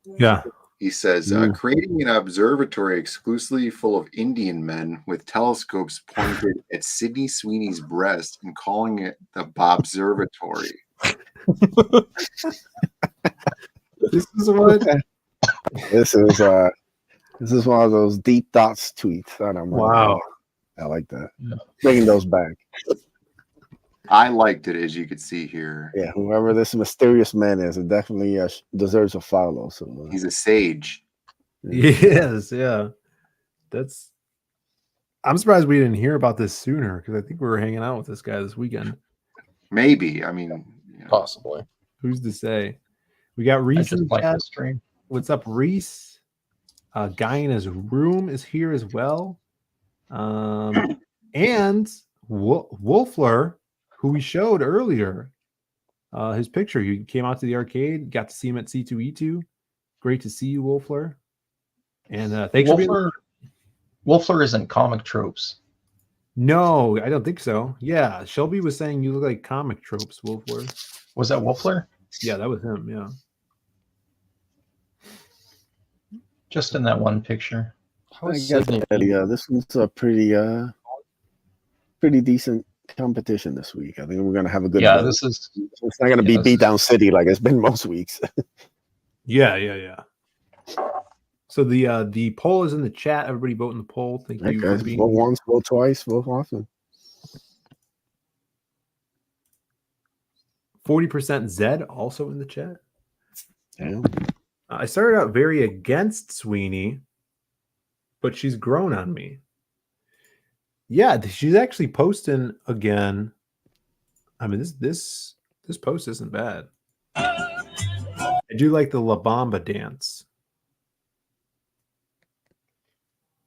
yeah, he says, creating an observatory exclusively full of Indian men with telescopes pointed at Sydney Sweeney's breast and calling it the Bobservatory. This is what. This is one of those deep thoughts tweets that I'm. Wow. I like that. Yeah. Bringing those back. I liked it, as you could see here. Yeah, whoever this mysterious man is, it definitely deserves a follow. So he's a sage. Yes, yeah. I'm surprised we didn't hear about this sooner because I think we were hanging out with this guy this weekend. Maybe. I mean, possibly. Who's to say? We got Reese in the chat. What's up, Reese? Guy in his room is here as well. And Wolfler, who we showed earlier, his picture. He came out to the arcade, got to see him at C2E2. Great to see you, Wolfler. And thanks for being. Wolfler isn't comic tropes. No, I don't think so. Yeah, Shelby was saying you look like comic tropes, Wolfler. Was that Wolfler? Yeah, that was him. Yeah. Just in that one picture. I guess this one's a pretty decent competition this week. I think we're gonna have a good. Yeah, vote. it's not gonna be beat down city like it's been most weeks. Yeah. So the poll is in the chat. Everybody vote in the poll. Thank you. Guys, vote once, vote twice, vote often. 40% Zed also in the chat. Yeah. I started out very against Sweeney, but she's grown on me. Yeah, she's actually posting again. I mean, this post isn't bad. I do like the La Bamba dance.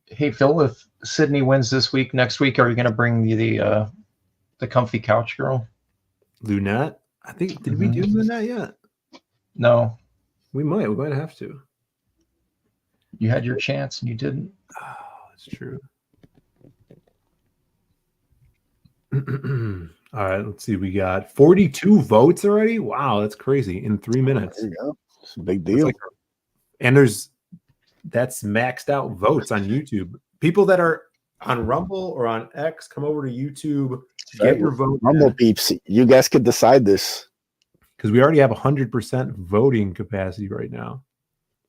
Hey Phil, if Sydney wins this week, next week, are you going to bring the comfy couch girl? Lunette? I think did we do Lunette yet? No. We might have to. You had your chance and you didn't. Oh, that's true. All right, let's see. We got 42 votes already. Wow, that's crazy. In 3 minutes. There you go. It's a big deal. And that's maxed out votes on YouTube. People that are on Rumble or on X, come over to YouTube. Get your vote. Rumble peeps, you guys could decide this. Because we already have 100% voting capacity right now.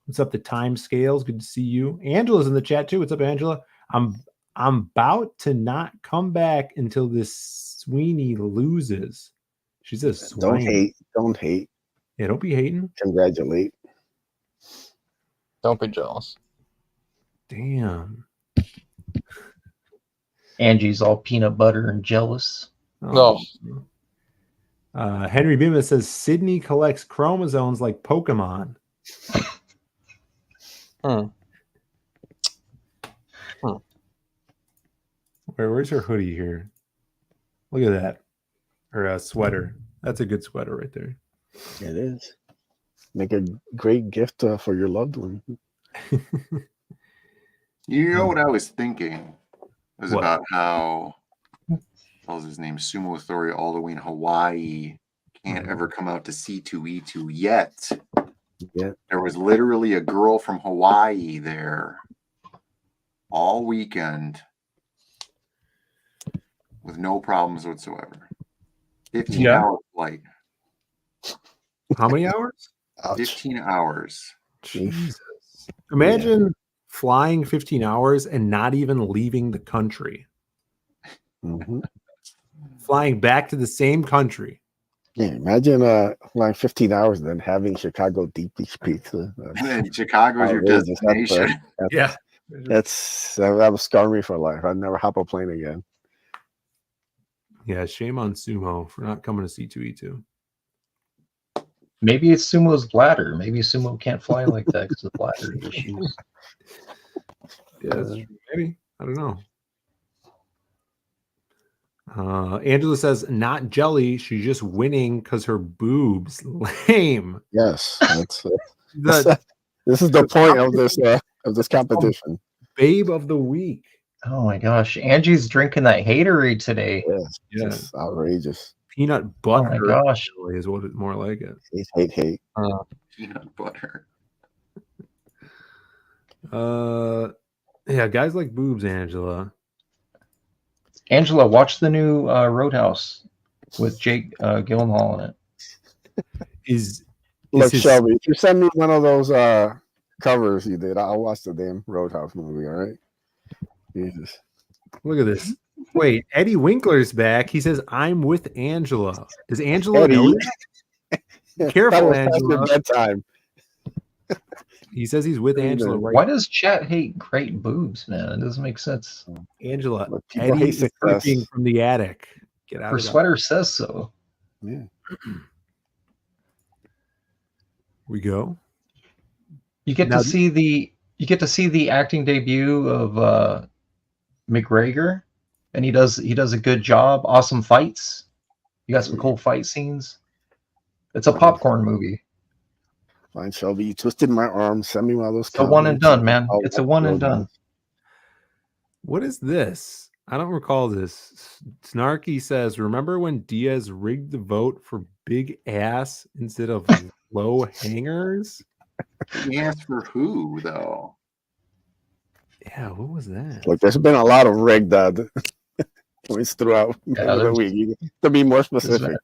What's up, the time scales? Good to see you. Angela's in the chat too. What's up, Angela? I'm about to not come back until this Sweeney loses. She says, Don't hate. Yeah, don't be hating. Congratulate. Don't be jealous. Damn. Angie's all peanut butter and jealous. No. Henry Bima says Sydney collects chromosomes like Pokemon. Where's her hoodie here? Look at that. Her sweater. That's a good sweater right there. It is. Make a great gift for your loved one. You know what I was thinking? It was about how what was his name? Sumo Authority all the way in Hawaii can't ever come out to C2E2 yet. Yeah. There was literally a girl from Hawaii there all weekend with no problems whatsoever. 15-hour flight. How many hours? 15 hours. Jesus. Imagine flying 15 hours and not even leaving the country. Mm-hmm. Flying back to the same country. Yeah, imagine flying 15 hours and then having Chicago deep dish pizza. And Chicago's your destination. That will scar me for life. I'd never hop a plane again. Yeah, shame on Sumo for not coming to C2E2. Maybe it's Sumo's bladder. Maybe Sumo can't fly like that because of bladder issues. Yeah, that's true. Maybe. I don't know. Angela says, not jelly. She's just winning because her boobs. Lame. Yes. The This is the point of this competition. Babe of the week. Oh my gosh, Angie's drinking that haterade today. Yes, Yeah. just outrageous. Peanut butter. Oh my gosh. Is what it more like it. Hate. Peanut butter. Yeah, guys like boobs, Angela. Angela, watch the new Roadhouse with Jake Gyllenhaal in it. Look, Shelby, if you send me one of those covers you did, I'll watch the damn Roadhouse movie, all right? Jesus. Look at this. Wait, Eddie Winkler's back. He says, I'm with Angela. Does Angela Eddie. know that? Careful, Angela. Bedtime. He says he's with Angela. Right. Why does chat hate great boobs, man? It doesn't make sense. Angela, people Eddie hate is success. dripping from the attic. Get out Her of that. sweater says so. Yeah. We go. You get Now- to see the acting debut of McGregor, and he does a good job. Awesome fights. You got some cool fight scenes. It's a popcorn movie. Fine, Shelby. You twisted my arm. Send me one of those. It's a one and comments. done, man. I'll It's a watch one and Roadhouse. done. What is this? I don't recall this. Snarky says, remember when Diaz rigged the vote for big ass instead of low hangers? He asked for who, though? Yeah, what was that? Look, there's been a lot of rigged points throughout the week. You have to be more specific.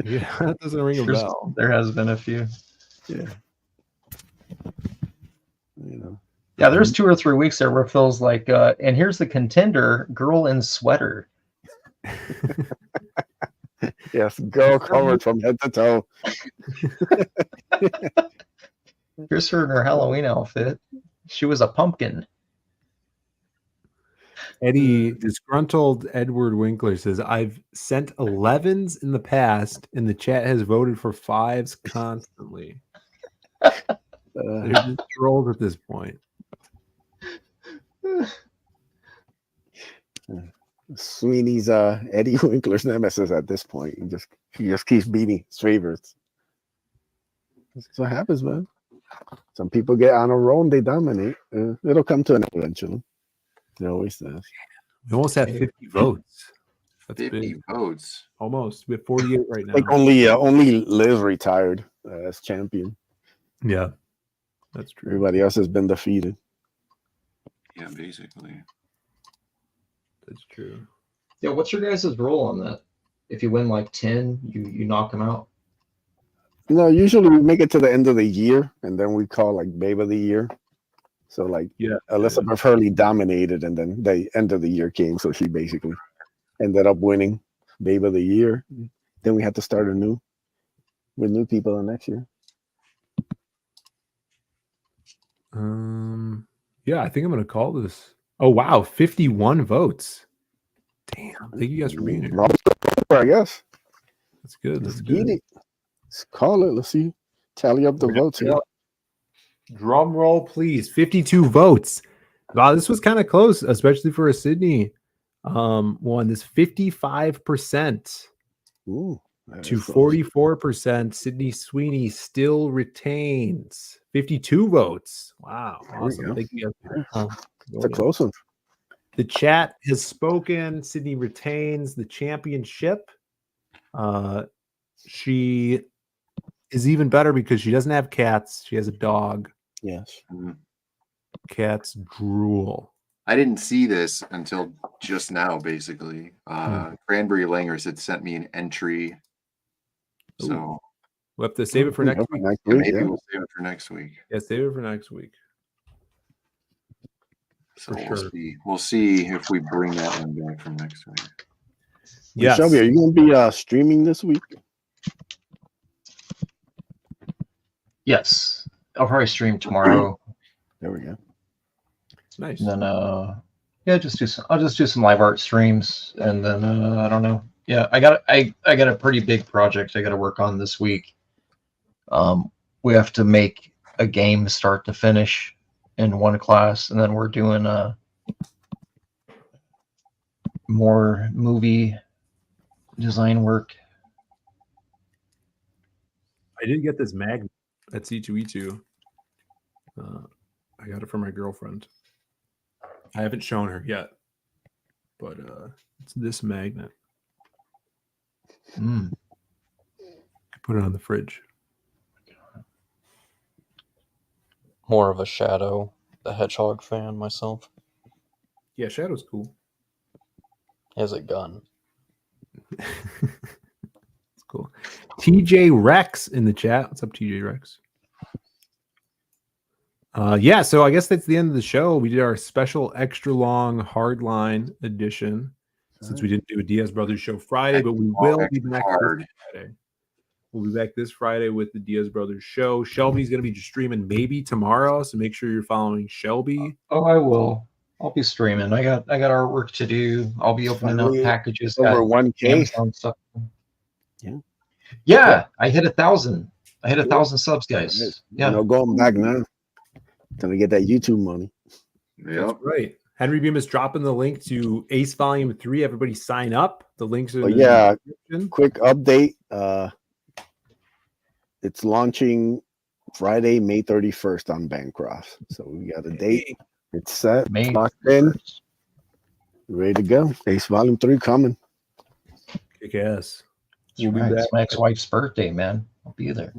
Yeah, that doesn't ring a bell. There has been a few. Yeah. You know. Yeah, there's 2 or 3 weeks there where it feels like, and here's the contender, girl in sweater. Yes, girl covered from head to toe. Here's her in her Halloween outfit. She was a pumpkin. Eddie, disgruntled Edward Winkler says, I've sent 11s in the past, and the chat has voted for 5s constantly. They're just trolls at this point. Sweeney's Eddie Winkler's nemesis at this point. He just keeps beating his favorites. That's what happens, man. Some people get on a roll and they dominate. It'll come to an end eventually. It always does. We almost have 50 votes. That's 50 big. votes. Almost. We have 48 right now. Like only Liz retired as champion. Yeah, that's true. Everybody else has been defeated. Yeah, basically. That's true. Yeah, what's your guys' rule on that? If you win like 10, you knock them out? No, usually we make it to the end of the year, and then we call like Babe of the Year. So like, yeah, Elizabeth Hurley dominated, and then the end of the year came, so she basically ended up winning Babe of the Year. Then we had to start anew with new people the next year. Yeah, I think I'm gonna call this. Oh wow, 51 votes. Damn, thank you guys for being here. I guess That's good. That's let's good. get it. Let's call it. Let's see. Tally up the votes here. Drum roll, please. 52 votes. Wow, this was kind of close, especially for a Sydney one. This 55% Ooh, to 44%. Sydney Sweeney still retains 52 votes. Wow, awesome. Thank you guys. It's a close one. The chat has spoken. Sydney retains the championship. She is even better because she doesn't have cats. She has a dog. Yes. Cats drool. I didn't see this until just now, basically. Cranberry Langers had sent me an entry. So we'll have to save it for next week. Maybe we'll save it for next week. Yeah, save it for next week. So For we'll sure. see. We'll see if we bring that one back from next week. Yes. Shelby, are you going to be streaming this week? Yes. I'll probably stream tomorrow. There we go. Nice. And then yeah, I'll just do some live art streams, and then I don't know. Yeah, I got a pretty big project I got to work on this week. We have to make a game start to finish in one class, and then we're doing more movie design work. I did get this magnet at C2E2. I got it from my girlfriend. I haven't shown her yet, but it's this magnet. Put it on the fridge. More of a Shadow the Hedgehog fan myself. Yeah, Shadow's cool. He has a gun. It's cool. TJ Rex in the chat. What's up, TJ Rex? Yeah, so I guess that's the end of the show. We did our special extra long Hardline edition since we didn't do a Diaz Brothers show Friday, but we will be back this Friday. We'll be back this Friday with the Diaz Brothers show. Shelby's going to be streaming maybe tomorrow, so make sure you're following Shelby. Oh, I will. I'll be streaming. I got artwork to do. I'll be opening up packages. Over 1K. Amazon stuff. Yeah. Yeah, I hit 1,000. I hit 1,000 subs, guys. Yeah. No going back now. Gonna get that YouTube money. Yeah, that's right. Henry Beam is dropping the link to Ace Volume 3. Everybody sign up. The links are in the description. Quick update. It's launching Friday, May 31st on Bancroft. So we got a date. It's set. May locked in. Ready to go. Ace Volume 3 coming. Kick ass. We'll be back. It's my ex-wife's birthday, man. I'll be there.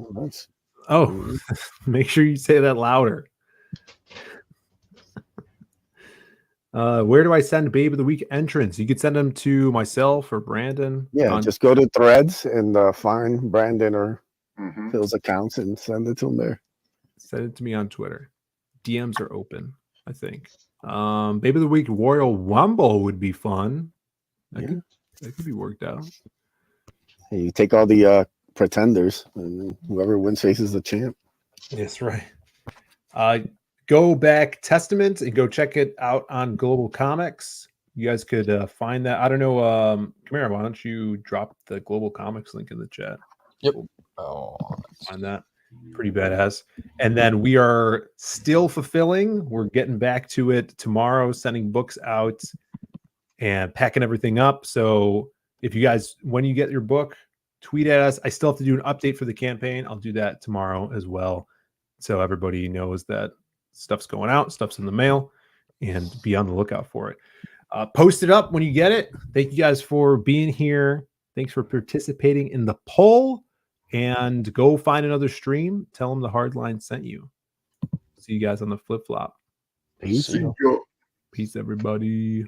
Oh, make sure you say that louder. Where do I send Babe of the Week entrants? You could send them to myself or Brandon. Yeah, just go to Threads and find Brandon or Phil's accounts and send it to him there. Send it to me on Twitter. DMs are open, I think. Babe of the Week Royal Rumble would be fun. That could be worked out. Hey, you take all the pretenders, and whoever wins faces the champ. That's right. Go back Testament and go check it out on Global Comics. You guys could find that. I don't know. Kamara, why don't you drop the Global Comics link in the chat? Yep. We'll find that. Pretty badass. And then we are still fulfilling. We're getting back to it tomorrow, sending books out and packing everything up. So if you guys, when you get your book, tweet at us. I still have to do an update for the campaign. I'll do that tomorrow as well. So everybody knows that stuff's going out, stuff's in the mail, and be on the lookout for it. Post it up when you get it. Thank you guys for being here. Thanks for participating in the poll, and go find another stream. Tell them the Hardline sent you. See you guys on the flip flop. Peace. Peace, everybody.